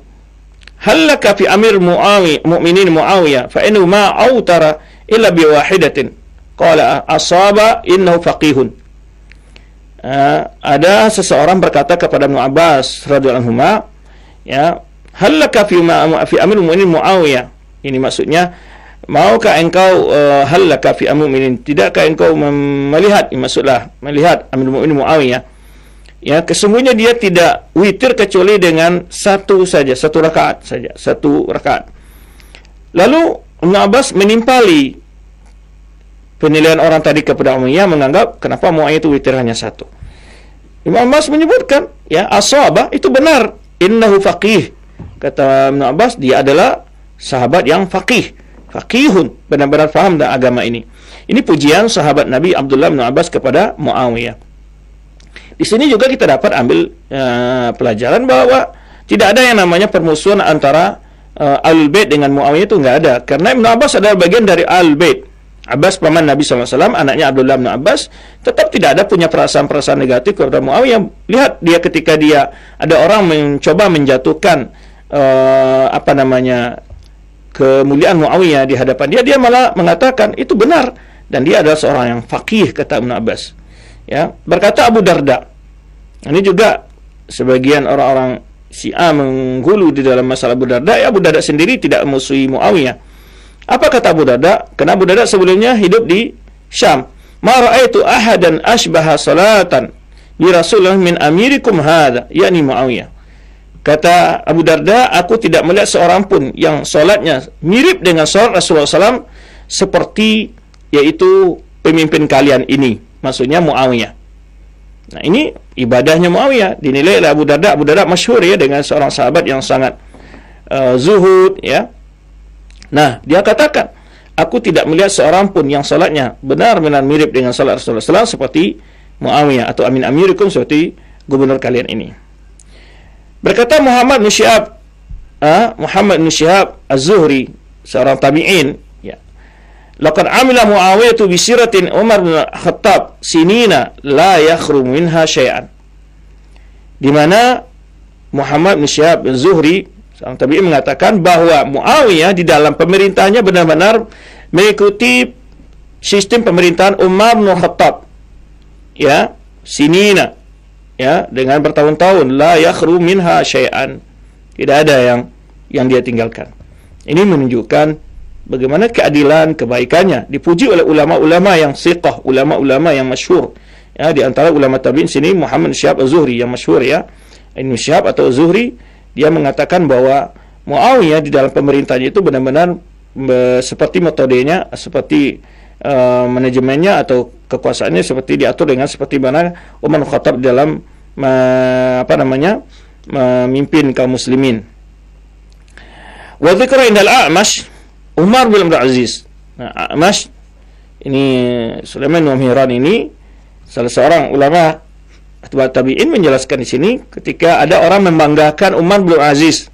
halaka fi amir mu'minin Muawiyah fa innahu ma autara illa bi wahidatin. Qala asaba innahu faqihun. Ada seseorang berkata kepada Ibnu Abbas radhiyallahu anhu, ya, halaka fi amir mu'minin Muawiyah. Ini maksudnya, maukah engkau halaka fi amir mu'minin, tidakkah engkau melihat, maksudlah melihat amir mu'minin Muawiyah, ya, kesungguhnya dia tidak witir kecuali dengan satu rakaat saja. Lalu Ibnu Abbas menimpali penilaian orang tadi kepada Muawiyah, menganggap kenapa Muawiyah itu witir hanya satu. Ibnu Abbas menyebutkan, ya, ashabah itu benar, innahu faqih. Kata Ibnu Abbas, dia adalah sahabat yang faqihun, benar-benar faham tentang agama ini. Ini pujian sahabat Nabi Abdullah bin Abbas kepada Muawiyah. Di sini juga kita dapat ambil pelajaran bahwa tidak ada yang namanya permusuhan antara Ahlul Bait dengan Muawiyah, itu enggak ada. Karena Ibnu Abbas adalah bagian dari Ahlul Bait. Abbas paman Nabi SAW, anaknya Abdullah bin Abbas, tetap tidak ada punya perasaan-perasaan negatif kepada Muawiyah. Lihat dia ketika dia ada orang mencoba menjatuhkan kemuliaan Muawiyah di hadapan dia malah mengatakan itu benar, dan dia adalah seorang yang faqih, kata Ibnu Abbas. Ya, berkata Abu Darda. Ini juga sebagian orang-orang Syiah menghulu di dalam masalah Abu Darda, Abu Darda sendiri tidak musuhi Muawiyah. Apa kata Abu Darda? Karena Abu Darda sebelumnya hidup di Syam. Ma ra'aitu ahadan ashbaha salatan bi Rasulullah min amirikum hadha, yakni Muawiyah. Kata Abu Darda, aku tidak melihat seorang pun yang solatnya mirip dengan solat Rasulullah SAW seperti yaitu pemimpin kalian ini, maksudnya Muawiyah. Nah, ini ibadahnya Muawiyah dinilai oleh Abu Darda. Abu Darda masyhur ya dengan seorang sahabat yang sangat zuhud ya. Nah, dia katakan, aku tidak melihat seorang pun yang salatnya benar-benar mirip dengan salat Rasulullah SAW seperti Muawiyah atau amin amirikum, seperti gubernur kalian ini. Berkata Muhammad bin Syihab Az-Zuhri, seorang tabi'in, ya. Laqad amila Muawiyah bi siratin Umar bin Khattab sinina la yakhru minha syai'an. Di mana Muhammad bin Syihab Az-Zuhri, seorang tabi'in, mengatakan bahwa Muawiyah di dalam pemerintahnya benar-benar mengikuti sistem pemerintahan Umar bin Khattab. Ya, sinina, ya, dengan bertahun-tahun, la yakhru minha syai'an, tidak ada yang dia tinggalkan. Ini menunjukkan bagaimana keadilan, kebaikannya dipuji oleh ulama-ulama yang siqah, ulama-ulama yang masyhur. Ya, di antara ulama tabi'in sini Muhammad Syihab Az-Zuhri yang masyhur ya. Ibnu Syihab atau Az-Zuhri, dia mengatakan bahwa Muawiyah di dalam pemerintahnya itu benar-benar seperti metodenya, seperti manajemennya atau kekuasaannya seperti diatur dengan seperti mana Umar bin Khattab dalam memimpin kaum muslimin. Wa dzikra indal A'mash Umar bin Abdul Aziz. Nah, A'mash ini Sulaiman bin Mihran ini salah seorang ulama atba'ut tabi'in menjelaskan di sini ketika ada orang membanggakan Umar bin Abdul Aziz.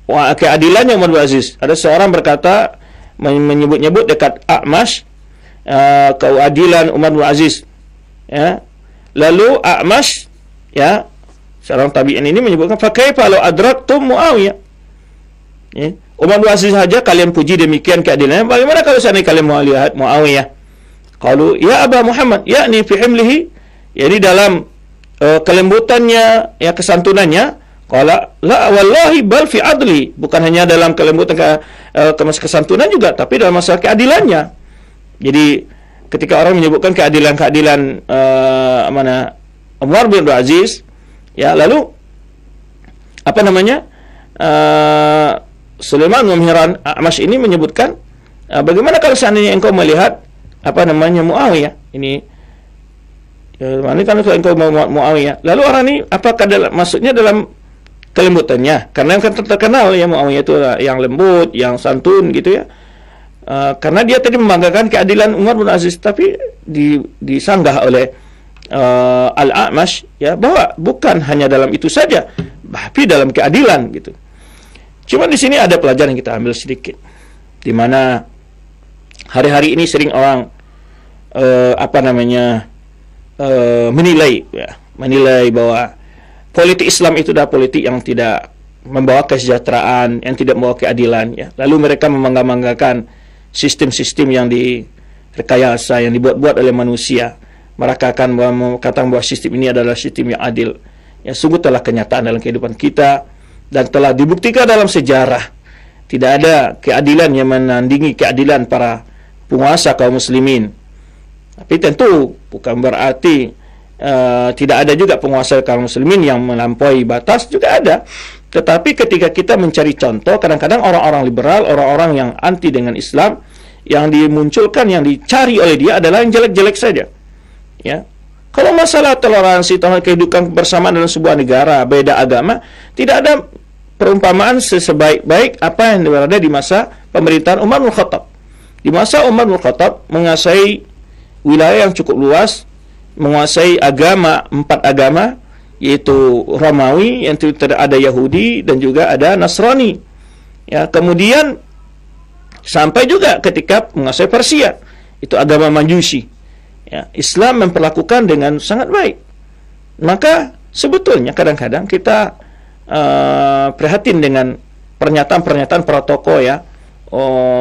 Wah, keadilannya Umar bin Abdul Aziz. Ada seorang berkata menyebut-nyebut dekat A'mash keadilan Umar bin Aziz, ya. Lalu A'mash, ya, seorang tabi'in ini menyebutkan, fa kaifa law adraktum Muawiyah, ya. Umar bin Aziz saja kalian puji demikian keadilannya, bagaimana kalau seandainya kalian melihat Muawiyah? Qalu ya Aba Muhammad, yakni fi himlihi, yakni dalam kelembutannya, ya, kesantunannya. Qala la wallahi bal fi adli, bukan hanya dalam kelembutan kesantunan juga, tapi dalam masalah keadilannya. Jadi ketika orang menyebutkan keadilan-keadilan Umar bin Abdul Aziz, ya, lalu Sulaiman bin Mihran A'mash ini menyebutkan, bagaimana kalau seandainya engkau melihat Muawiyah ini, mana kalau engkau Muawiyah, lalu orang ini apakah maksudnya dalam kelembutannya, karena yang terkenal ya Muawiyah itu yang lembut, yang santun gitu ya. Karena dia tadi membanggakan keadilan Umar bin Aziz, tapi disanggah oleh Al-A'mash, ya, bahwa bukan hanya dalam itu saja, tapi dalam keadilan gitu. Cuma di sini ada pelajaran yang kita ambil sedikit, di mana hari-hari ini sering orang menilai bahwa politik Islam itu adalah politik yang tidak membawa kesejahteraan, yang tidak membawa keadilan, ya. Lalu mereka membangga-banggakan sistem-sistem yang direkayasa, yang dibuat-buat oleh manusia. Mereka akan mengatakan bahwa sistem ini adalah sistem yang adil. Ya, sungguh telah kenyataan dalam kehidupan kita dan telah dibuktikan dalam sejarah. Tidak ada keadilan yang menandingi keadilan para penguasa kaum muslimin. Tapi tentu bukan berarti tidak ada juga penguasa kaum muslimin yang melampaui batas, juga ada. Tetapi ketika kita mencari contoh, kadang-kadang orang-orang liberal, orang-orang yang anti dengan Islam, yang dimunculkan, yang dicari oleh dia adalah yang jelek-jelek saja. Ya, kalau masalah toleransi, kehidupan bersama dalam sebuah negara beda agama, tidak ada perumpamaan sebaik-baik apa yang berada di masa pemerintahan Umar bin Khattab. Di masa Umar bin Khattab menguasai wilayah yang cukup luas, menguasai agama, 4 agama, yaitu Romawi, yang ada Yahudi dan juga ada Nasrani. Ya, kemudian sampai juga ketika menguasai Persia, itu agama Majusi. Ya, Islam memperlakukan dengan sangat baik. Maka sebetulnya kadang-kadang kita prihatin dengan pernyataan-pernyataan para tokoh, ya,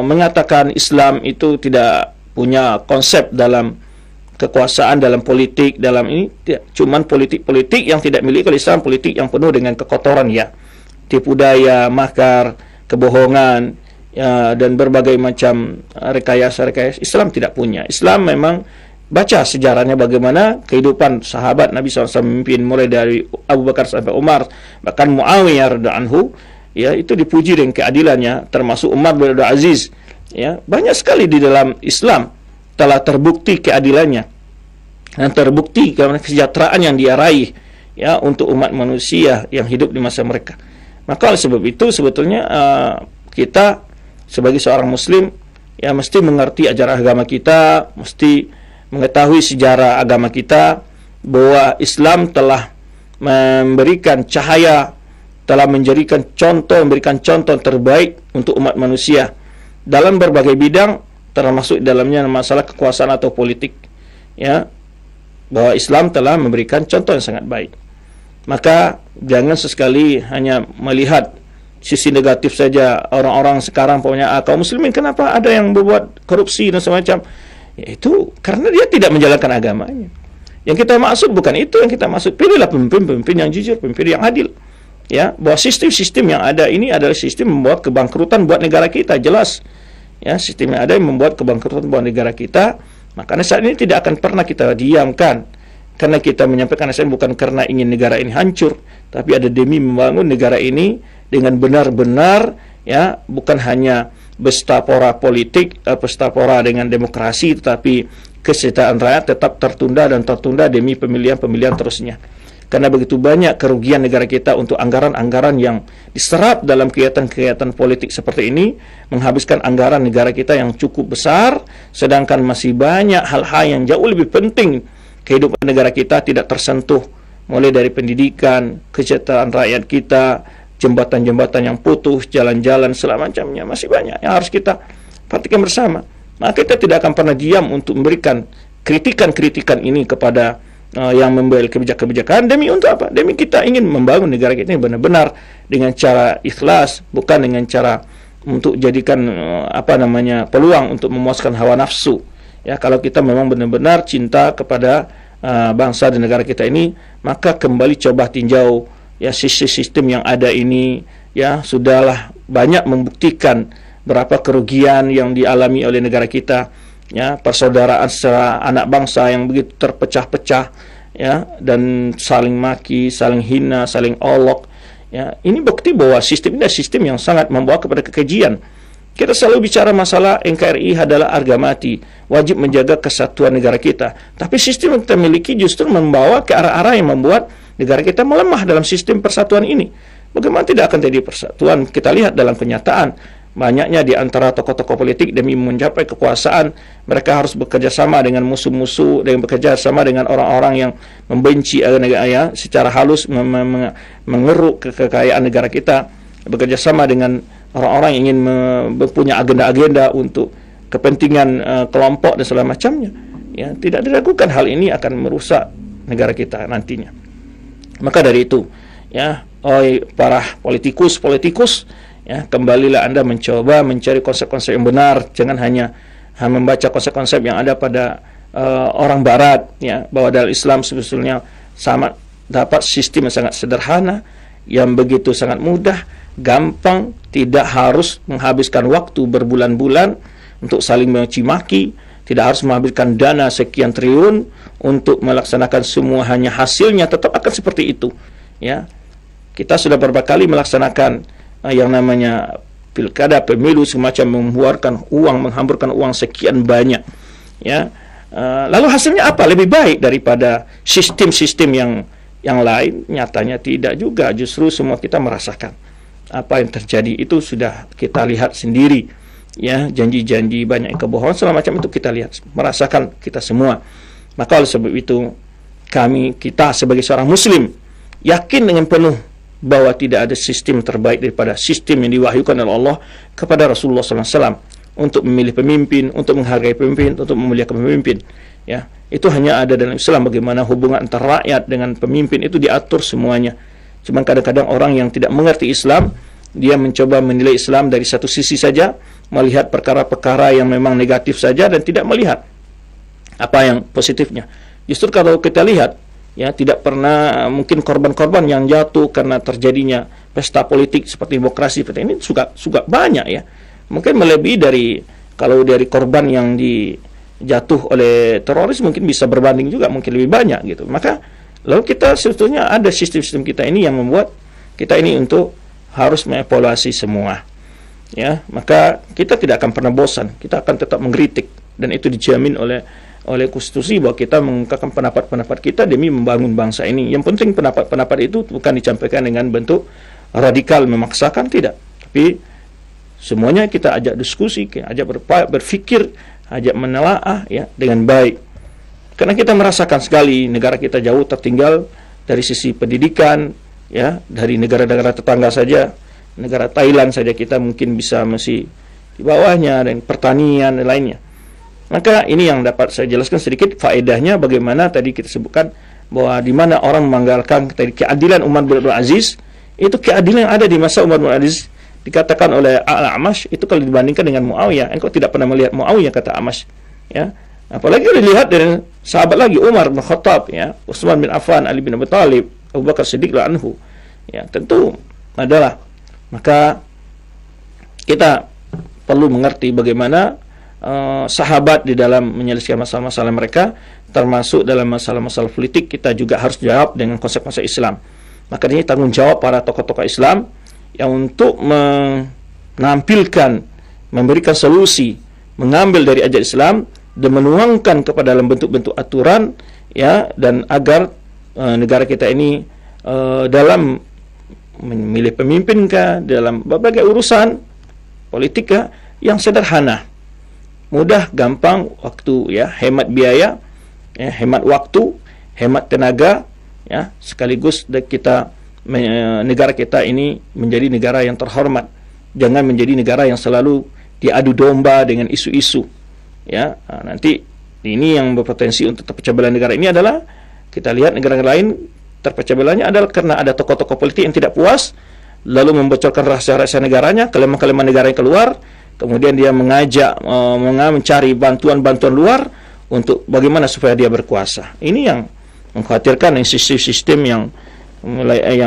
mengatakan Islam itu tidak punya konsep dalam kekuasaan dalam politik, dalam ini cuman politik-politik yang tidak milik Islam, politik yang penuh dengan kekotoran, ya, tipu daya, makar, kebohongan, ya, dan berbagai macam rekayasa-rekayasa. Islam tidak punya. Islam memang, baca sejarahnya bagaimana kehidupan sahabat Nabi SAW memimpin, mulai dari Abu Bakar sampai Umar, bahkan Muawiyah radhiyallahu anhu, ya, itu dipuji dengan keadilannya, termasuk Umar bin Abdul Aziz, ya. Banyak sekali di dalam Islam telah terbukti keadilannya dan terbukti kesejahteraan yang dia raih, ya, untuk umat manusia yang hidup di masa mereka. Maka oleh sebab itu sebetulnya kita sebagai seorang muslim, ya, mesti mengerti ajaran agama kita, mesti mengetahui sejarah agama kita, bahwa Islam telah memberikan cahaya, telah memberikan contoh terbaik untuk umat manusia dalam berbagai bidang, termasuk dalamnya masalah kekuasaan atau politik, ya, bahwa Islam telah memberikan contoh yang sangat baik. Maka jangan sesekali hanya melihat sisi negatif saja. Orang-orang sekarang pokoknya kaum muslimin kenapa ada yang berbuat korupsi dan semacam, yaitu karena dia tidak menjalankan agamanya. Yang kita maksud bukan itu, yang kita maksud pilihlah pemimpin yang jujur, pemimpin yang adil, ya, bahwa sistem-sistem yang ada ini adalah sistem membuat kebangkrutan buat negara kita, jelas. Ya, sistem yang ada yang membuat kebangkrutan buat negara kita. Makanya saat ini tidak akan pernah kita diamkan, karena kita menyampaikan nasihat bukan karena ingin negara ini hancur, tapi ada demi membangun negara ini dengan benar-benar, ya, bukan hanya bestapora politik, bestapora dengan demokrasi, tetapi kesejahteraan rakyat tetap tertunda dan tertunda demi pemilihan-pemilihan terusnya. Karena begitu banyak kerugian negara kita untuk anggaran-anggaran yang diserap dalam kegiatan-kegiatan politik seperti ini, menghabiskan anggaran negara kita yang cukup besar, sedangkan masih banyak hal-hal yang jauh lebih penting kehidupan negara kita tidak tersentuh, mulai dari pendidikan, kesejahteraan rakyat kita, jembatan-jembatan yang putus, jalan-jalan, segala macamnya, masih banyak yang harus kita perhatikan bersama. Maka kita tidak akan pernah diam untuk memberikan kritikan-kritikan ini kepada yang membuat kebijakan-kebijakan. Demi untuk apa? Demi kita ingin membangun negara kita ini benar-benar dengan cara ikhlas, bukan dengan cara untuk jadikan peluang untuk memuaskan hawa nafsu. Ya, kalau kita memang benar-benar cinta kepada bangsa dan negara kita ini, maka kembali coba tinjau, ya, sistem yang ada ini, ya, sudahlah banyak membuktikan berapa kerugian yang dialami oleh negara kita, ya, persaudaraan secara anak bangsa yang begitu terpecah-pecah, ya, dan saling maki, saling hina, saling olok, ya. Ini bukti bahwa sistem ini adalah sistem yang sangat membawa kepada kekejian. Kita selalu bicara masalah NKRI adalah harga mati, wajib menjaga kesatuan negara kita. Tapi sistem yang kita miliki justru membawa ke arah-arah yang membuat negara kita melemah dalam sistem persatuan ini. Bagaimana tidak akan terjadi persatuan? Kita lihat dalam kenyataan, banyaknya di antara tokoh-tokoh politik demi mencapai kekuasaan, mereka harus bekerja sama dengan musuh-musuh, dengan bekerja sama dengan orang-orang yang membenci negara, secara halus mengeruk kekayaan negara kita, bekerja sama dengan orang-orang yang ingin mempunyai agenda-agenda untuk kepentingan kelompok dan segala macamnya. Ya, tidak diragukan hal ini akan merusak negara kita nantinya. Maka dari itu, ya, para politikus, ya, kembalilah Anda mencoba mencari konsep-konsep yang benar. Jangan hanya membaca konsep-konsep yang ada pada orang Barat, ya, bahwa dalam Islam sebetulnya sama dapat sistem yang sangat sederhana, yang begitu sangat mudah, gampang, tidak harus menghabiskan waktu berbulan-bulan untuk saling mencaci maki, tidak harus menghabiskan dana sekian triliun untuk melaksanakan semua, hanya hasilnya tetap akan seperti itu. Ya, kita sudah beberapa kali melaksanakan yang namanya pilkada, pemilu, semacam menghamburkan uang sekian banyak, ya. Lalu hasilnya apa? Lebih baik daripada sistem-sistem yang lain? Nyatanya tidak juga. Justru semua kita merasakan apa yang terjadi itu sudah kita lihat sendiri, ya. Janji-janji banyak kebohongan segala macam itu kita lihat, merasakan kita semua. Maka oleh sebab itu kita sebagai seorang muslim yakin dengan penuh bahwa tidak ada sistem terbaik daripada sistem yang diwahyukan oleh Allah kepada Rasulullah SAW untuk memilih pemimpin, untuk menghargai pemimpin, untuk memuliakan pemimpin. Ya, itu hanya ada dalam Islam. Bagaimana hubungan antara rakyat dengan pemimpin itu diatur semuanya. Cuma kadang-kadang orang yang tidak mengerti Islam, dia mencoba menilai Islam dari satu sisi saja, melihat perkara-perkara yang memang negatif saja dan tidak melihat Apa yang positifnya? Justru kalau kita lihat, ya, tidak pernah mungkin korban-korban yang jatuh karena terjadinya pesta politik seperti demokrasi seperti ini juga banyak, ya. Mungkin melebihi dari, kalau dari korban yang dijatuh oleh teroris mungkin bisa berbanding juga, mungkin lebih banyak gitu. Maka lalu kita sebetulnya ada sistem-sistem kita ini yang membuat kita ini untuk harus mengevaluasi semua, ya. Maka kita tidak akan pernah bosan, kita akan tetap mengkritik, dan itu dijamin oleh konstitusi bahwa kita mengungkapkan pendapat-pendapat kita demi membangun bangsa ini. Yang penting pendapat-pendapat itu bukan disampaikan dengan bentuk radikal memaksakan, tidak, tapi semuanya kita ajak diskusi, kita ajak berpikir, ajak menelaah, ya, dengan baik. Karena kita merasakan sekali negara kita jauh tertinggal dari sisi pendidikan, ya, dari negara-negara tetangga saja, negara Thailand saja kita mungkin bisa masih di bawahnya, dan pertanian dan lainnya. Maka ini yang dapat saya jelaskan sedikit faedahnya, bagaimana tadi kita sebutkan bahwa di mana orang menganggalkan tadi keadilan Umar bin Abdul Aziz, itu keadilan yang ada di masa Umar bin Abdul Aziz dikatakan oleh Al-A'mash itu kalau dibandingkan dengan Muawiyah, engkau tidak pernah melihat Muawiyah, kata A'mash, ya. Apalagi dilihat dari sahabat lagi, Umar bin Khattab, ya, Utsman bin Affan, Ali bin Abi Thalib, Abu Bakar Siddiq anhu, ya, tentu adalah, maka kita perlu mengerti bagaimana sahabat di dalam menyelesaikan masalah-masalah mereka, termasuk dalam masalah-masalah politik kita juga harus jawab dengan konsep-konsep Islam. Maka ini tanggung jawab para tokoh-tokoh Islam yang untuk menampilkan, memberikan solusi, mengambil dari ajaran Islam dan menuangkan kepada dalam bentuk-bentuk aturan, ya, dan agar negara kita ini dalam memilih pemimpin dalam berbagai urusan politik yang sederhana, mudah, gampang, waktu, ya, hemat biaya, ya, hemat waktu, hemat tenaga, ya, sekaligus kita negara kita ini menjadi negara yang terhormat. Jangan menjadi negara yang selalu diadu domba dengan isu-isu, ya. Nanti ini yang berpotensi untuk terpecah belah negara ini adalah, kita lihat negara lain terpecah belahnya adalah karena ada tokoh-tokoh politik yang tidak puas, lalu membocorkan rahasia-rahasia negaranya, kelemahan-kelemahan negaranya keluar. Kemudian dia mengajak mencari bantuan-bantuan luar untuk bagaimana supaya dia berkuasa. Ini yang mengkhawatirkan sistem yang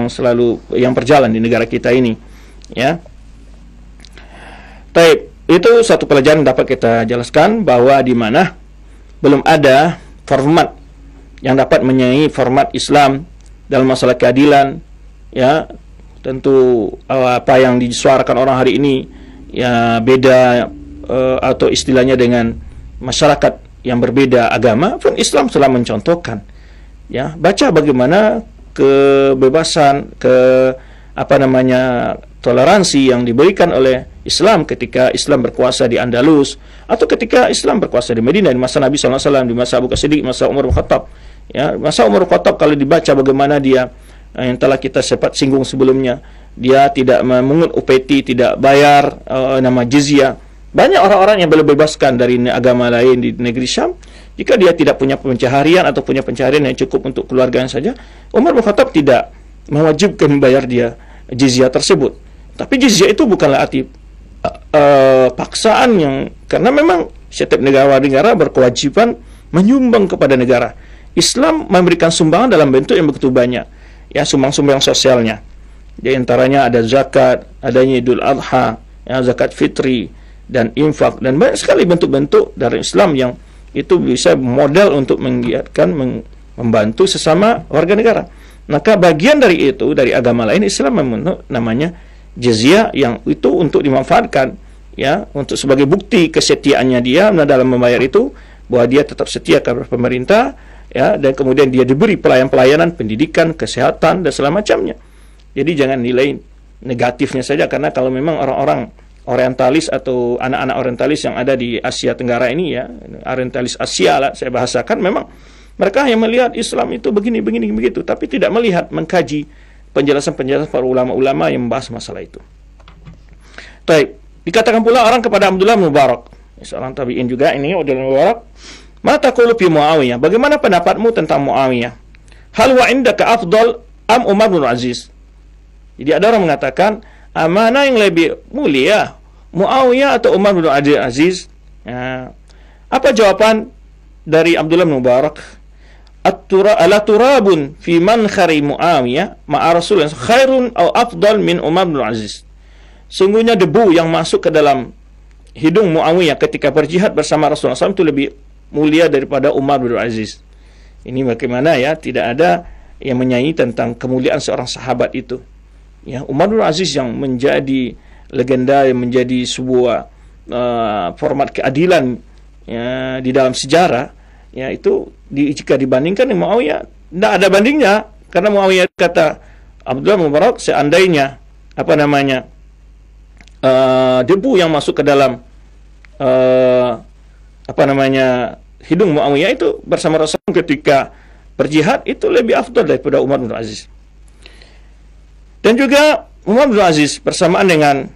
selalu yang berjalan di negara kita ini, ya. Baik, itu satu pelajaran dapat kita jelaskan, bahwa di mana belum ada format yang dapat menyaingi format Islam dalam masalah keadilan, ya. Tentu apa yang disuarakan orang hari ini, ya, beda atau istilahnya dengan masyarakat yang berbeda agama pun Islam telah mencontohkan, ya. Baca bagaimana kebebasan, toleransi yang diberikan oleh Islam ketika Islam berkuasa di Andalus, atau ketika Islam berkuasa di Madinah di masa Nabi SAW, di masa Abu Bakar Siddiq, masa Umar bin Khattab, ya. Masa Umar bin Khattab kalau dibaca bagaimana dia, yang telah kita sempat singgung sebelumnya, dia tidak memungut upeti, tidak bayar nama jizyah. Banyak orang-orang yang bebaskan dari agama lain di negeri Syam jika dia tidak punya pencaharian atau punya pencaharian yang cukup untuk keluarganya saja. Umar bin Khattab tidak mewajibkan membayar dia jizyah tersebut. Tapi jizyah itu bukanlah arti paksaan, yang karena memang setiap negara berkewajiban menyumbang kepada negara. Islam memberikan sumbangan dalam bentuk yang begitu banyak, ya, sumbang-sumbang sosialnya. Di antaranya ada zakat, adanya Idul Adha, ya, zakat fitri, dan infak, dan banyak sekali bentuk-bentuk dari Islam yang itu bisa modal untuk menggiatkan, membantu sesama warga negara. Maka bagian dari itu, dari agama lain, Islam membentuk namanya jizyah, yang itu untuk dimanfaatkan, ya, untuk sebagai bukti kesetiaannya dia dalam membayar itu, bahwa dia tetap setia kepada pemerintah, ya, dan kemudian dia diberi pelayanan pendidikan, kesehatan, dan segala macamnya. Jadi jangan nilai negatifnya saja, karena kalau memang orang-orang orientalis atau anak-anak orientalis yang ada di Asia Tenggara ini, ya, orientalis Asia lah saya bahasakan, memang mereka yang melihat Islam itu begini begitu, tapi tidak melihat, mengkaji penjelasan-penjelasan para ulama-ulama yang membahas masalah itu. Baik, dikatakan pula orang kepada Abdullah bin Mubarak, seorang tabi'in juga ini, Abdullah bin Mubarak, "Ma taqulu fi Muawiyah?" Bagaimana pendapatmu tentang Muawiyah? "Hal wa indaka afdal am Umar bin Aziz?" Jadi ada orang mengatakan, mana yang lebih mulia, Muawiyah atau Umar bin Aziz? Apa jawaban dari Abdullah bin Mubarak, ala turabun fi mankhari Muawiyah ma'a Rasulullah khairun aw afdal min Umar bin Aziz. Sungguhnya debu yang masuk ke dalam hidung Muawiyah ketika berjihad bersama Rasulullah SAW itu lebih mulia daripada Umar bin Aziz. Ini bagaimana ya, tidak ada yang menyanyi tentang kemuliaan seorang sahabat itu. Ya, Umar bin Aziz yang menjadi legenda, yang menjadi sebuah format keadilan ya, di dalam sejarah, ya itu jika dibandingkan dengan Muawiyah tidak ada bandingnya, karena Muawiyah kata Abdullah bin Mubarak, seandainya debu yang masuk ke dalam hidung Muawiyah itu bersama Rasulullah ketika berjihad itu lebih afdal daripada Umar bin Aziz. Dan juga Umar bin Aziz bersamaan dengan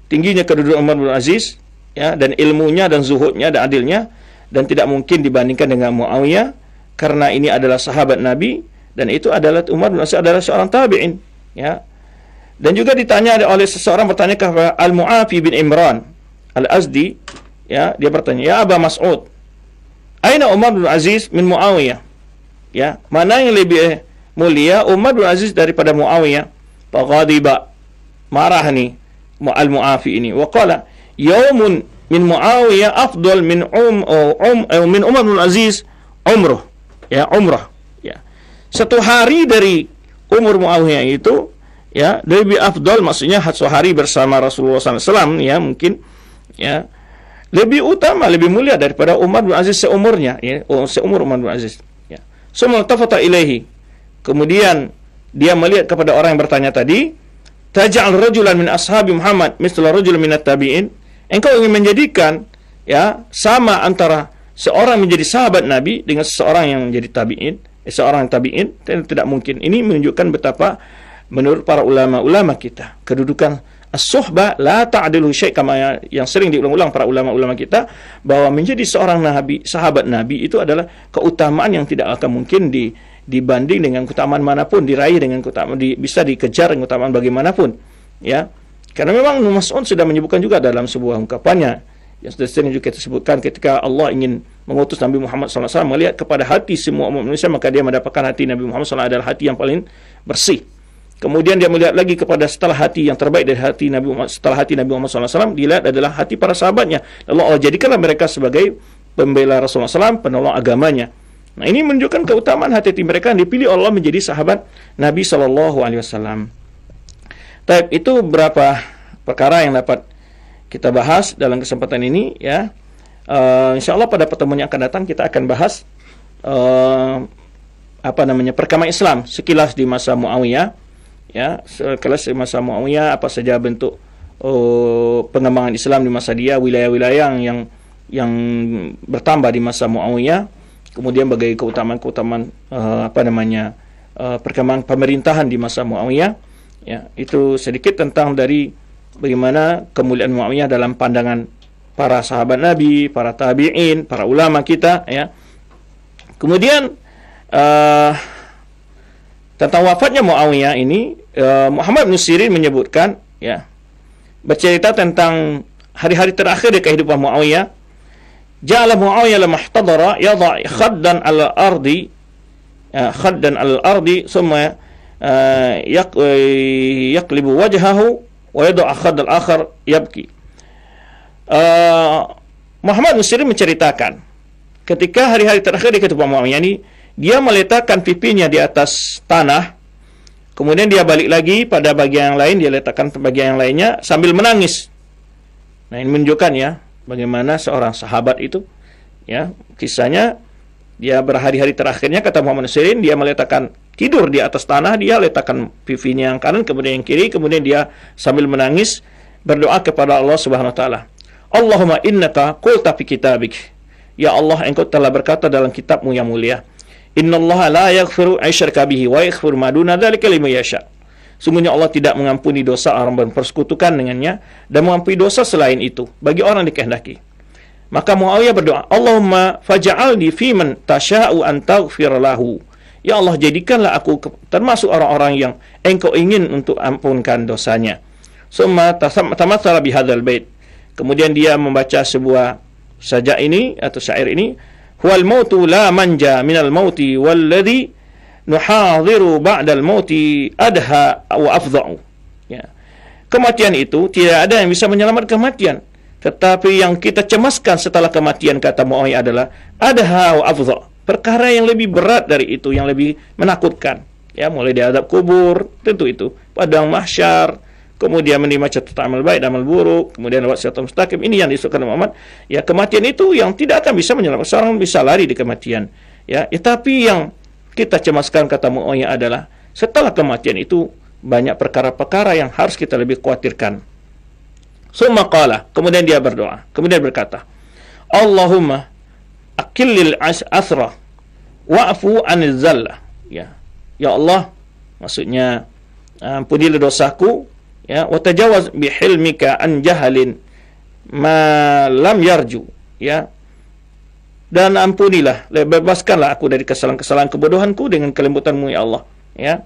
tingginya kedudukan Umar bin Aziz ya, dan ilmunya dan zuhudnya dan adilnya, dan tidak mungkin dibandingkan dengan Muawiyah karena ini adalah sahabat Nabi, dan itu adalah Umar bin Aziz adalah seorang tabi'in ya. Dan juga ditanya oleh seseorang, bertanya kepada Al-Mu'afi bin Imran Al-Azdi ya, dia bertanya, ya Aba Mas'ud, aina Umar bin Aziz min Muawiyah? Ya, mana yang lebih mulia, Umar bin Aziz daripada Muawiyah? Faqadiba, marah nih Al-Mu'afi ini, wa qala yaumun min Muawiyah afdal min min Umar bin Aziz umrah ya, umrah ya. Satu hari dari umur Muawiyah itu ya lebih afdal, maksudnya satu hari bersama Rasulullah SAW ya, mungkin ya lebih utama, lebih mulia daripada Umar bin Aziz seumurnya ya, seumur Umar bin Aziz ya. Summa tafata ilaihi, kemudian dia melihat kepada orang yang bertanya tadi, taj'al rajulan min ashabi Muhammad mithla rajulin minat tabi'in, engkau ingin menjadikan ya sama antara seorang menjadi sahabat Nabi dengan seseorang yang menjadi tabi'in, seorang tabi'in, tidak mungkin. Ini menunjukkan betapa menurut para ulama-ulama kita kedudukan as-suhbah la ta'dilu syai', kama yang sering diulang-ulang para ulama-ulama kita, bahwa menjadi seorang nabi, sahabat Nabi itu adalah keutamaan yang tidak akan mungkin dibanding dengan keutamaan manapun, diraih dengan keutamaan, bisa dikejar dengan keutamaan bagaimanapun ya. Karena memang Mas'ud sudah menyebutkan juga dalam sebuah ungkapannya yang sudah sering juga disebutkan, ketika Allah ingin mengutus Nabi Muhammad SAW melihat kepada hati semua umat manusia, maka dia mendapatkan hati Nabi Muhammad SAW adalah hati yang paling bersih. Kemudian dia melihat lagi kepada setelah hati yang terbaik dari hati Nabi Muhammad, setelah hati Nabi Muhammad SAW, dilihat adalah hati para sahabatnya. Lalu Allah jadikanlah mereka sebagai pembela Rasulullah SAW, penolong agamanya. Nah, ini menunjukkan keutamaan hati-hati mereka yang dipilih Allah menjadi sahabat Nabi SAW. Taib, itu beberapa perkara yang dapat kita bahas dalam kesempatan ini ya. InsyaAllah pada pertemuan yang akan datang kita akan bahas perkembangan Islam sekilas di masa Muawiyah ya, sekilas di masa Muawiyah, apa saja bentuk pengembangan Islam di masa dia, wilayah-wilayah yang bertambah di masa Muawiyah, kemudian bagaimana keutamaan perkembangan pemerintahan di masa Muawiyah ya. Itu sedikit tentang dari bagaimana kemuliaan Muawiyah dalam pandangan para sahabat Nabi, para tabi'in, para ulama kita ya. Kemudian tentang wafatnya Muawiyah ini, Muhammad bin Sirin menyebutkan ya, bercerita tentang hari-hari terakhir di kehidupan Muawiyah. Ja'ala Muawiyah lamma ihtadara yadha khaddan al-ardi thumma yaqlibu wajhahu wa yadha khadd al-akhar yabki. Muhammad bin Sirin menceritakan ketika hari-hari terakhir di kehidupan Muawiyah ini, dia meletakkan pipinya di atas tanah, kemudian dia balik lagi pada bagian yang lain, dia letakkan bagian yang lainnya sambil menangis. Nah, ini menunjukkan ya bagaimana seorang sahabat itu ya, kisahnya dia berhari-hari terakhirnya, kata Muhammad bin Sirin, dia meletakkan tidur di atas tanah, dia letakkan pipinya yang kanan kemudian yang kiri, kemudian dia sambil menangis berdoa kepada Allah Subhanahu wa taala. Allahumma innaka qulta fi kitabik, ya Allah, engkau telah berkata dalam kitabmu yang mulia, innallaha la yaghfiru asyirka bihi wa yaghfiru ma duna dzalika liman yasha. Sungguhnya Allah tidak mengampuni dosa orang berpersekutukan dengannya dan mengampuni dosa selain itu bagi orang dikehendaki. Maka Muawiyah berdoa, Allahumma faj'alni fi man tasha'u an taghfir lahu. Ya Allah, jadikanlah aku termasuk orang-orang yang engkau ingin untuk ampunkan dosanya. Summa tamatsala bihadzal bait. Kemudian dia membaca sebuah sajak ini atau syair ini, huwal mautu la manja minal mauti walladhi nuhadhiru ba'dal mauti adha wa afdha'u. Ya. Kematian itu tidak ada yang bisa menyelamatkan kematian, tetapi yang kita cemaskan setelah kematian, kata Muawiyah, adalah adha wa afdha', perkara yang lebih berat dari itu, yang lebih menakutkan. Ya, mulai dari azab kubur, tentu itu, padang mahsyar, kemudian menerima catatan amal baik dan amal buruk, kemudian lewat siratal mustaqim. Ini yang disebutkan Muhammad. Ya, kematian itu yang tidak akan bisa menyelamatkan. Seorang bisa lari di kematian. Ya, tapi yang kita cemaskan, kata Muawiyah, adalah setelah kematian itu banyak perkara-perkara yang harus kita lebih khawatirkan. Summa qala, kemudian dia berdoa, kemudian berkata, Allahumma aqillil asra wa'fu anil zallah. Ya Allah, maksudnya ampunilah dosaku, ya, wa tajawaz bihilmika an jahalin ma lam yarju, ya, dan ampunilah, bebaskanlah aku dari kesalahan-kesalahan kebodohanku dengan kelembutanmu, ya Allah, ya,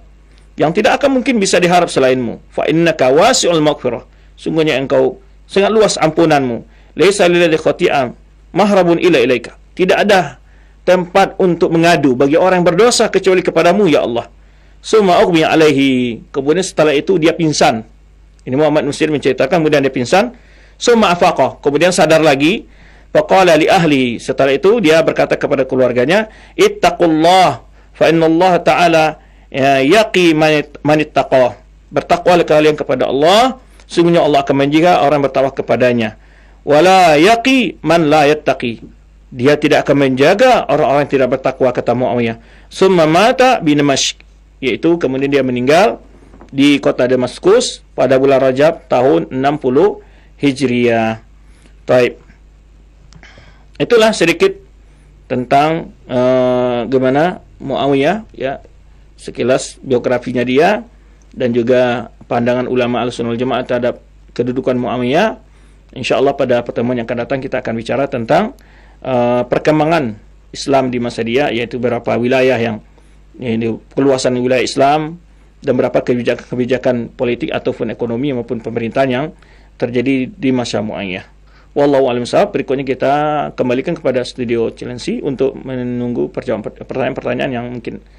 yang tidak akan mungkin bisa diharap selainmu. Fa innaka wasi'ul maghfirah, sungguhnya engkau sangat luas ampunanmu. Laisa lilladzi khati'am mahrabun ila ilaika, tidak ada tempat untuk mengadu bagi orang yang berdosa kecuali kepadamu, ya Allah. Summa ughmi alaihi, kemudian setelah itu dia pingsan. Ini Muhammad Nusir menceritakan, kemudian dia pingsan. Summa afaqah, kemudian sadar lagi. Faqala li ahli, setelah itu dia berkata kepada keluarganya, ittaqullah fa innallaha ta'ala yaqi man ittaqah. Bertakwalah kalian kepada Allah, sungguhnya Allah akan menjaga orang bertakwa kepadanya. Wala yaqi man la yattaqi, dia tidak akan menjaga orang-orang yang tidak bertakwa, kata Muawiyah. Summa mata bi Damashq, yaitu kemudian dia meninggal di kota Damaskus pada bulan Rajab tahun 60 Hijriah. Taib. Itulah sedikit tentang bagaimana Muawiyah, ya, sekilas biografinya dia dan juga pandangan ulama Ahlussunnah wal Jamaah terhadap kedudukan Muawiyah. Insyaallah pada pertemuan yang akan datang kita akan bicara tentang perkembangan Islam di masa dia, yaitu beberapa wilayah yang ini keluasan wilayah Islam dan beberapa kebijakan politik ataupun ekonomi maupun pemerintahan yang terjadi di masa Muawiyah. Wallahu a'lam bishawab. Berikutnya kita kembalikan kepada studio Cilengsi untuk menunggu pertanyaan-pertanyaan yang mungkin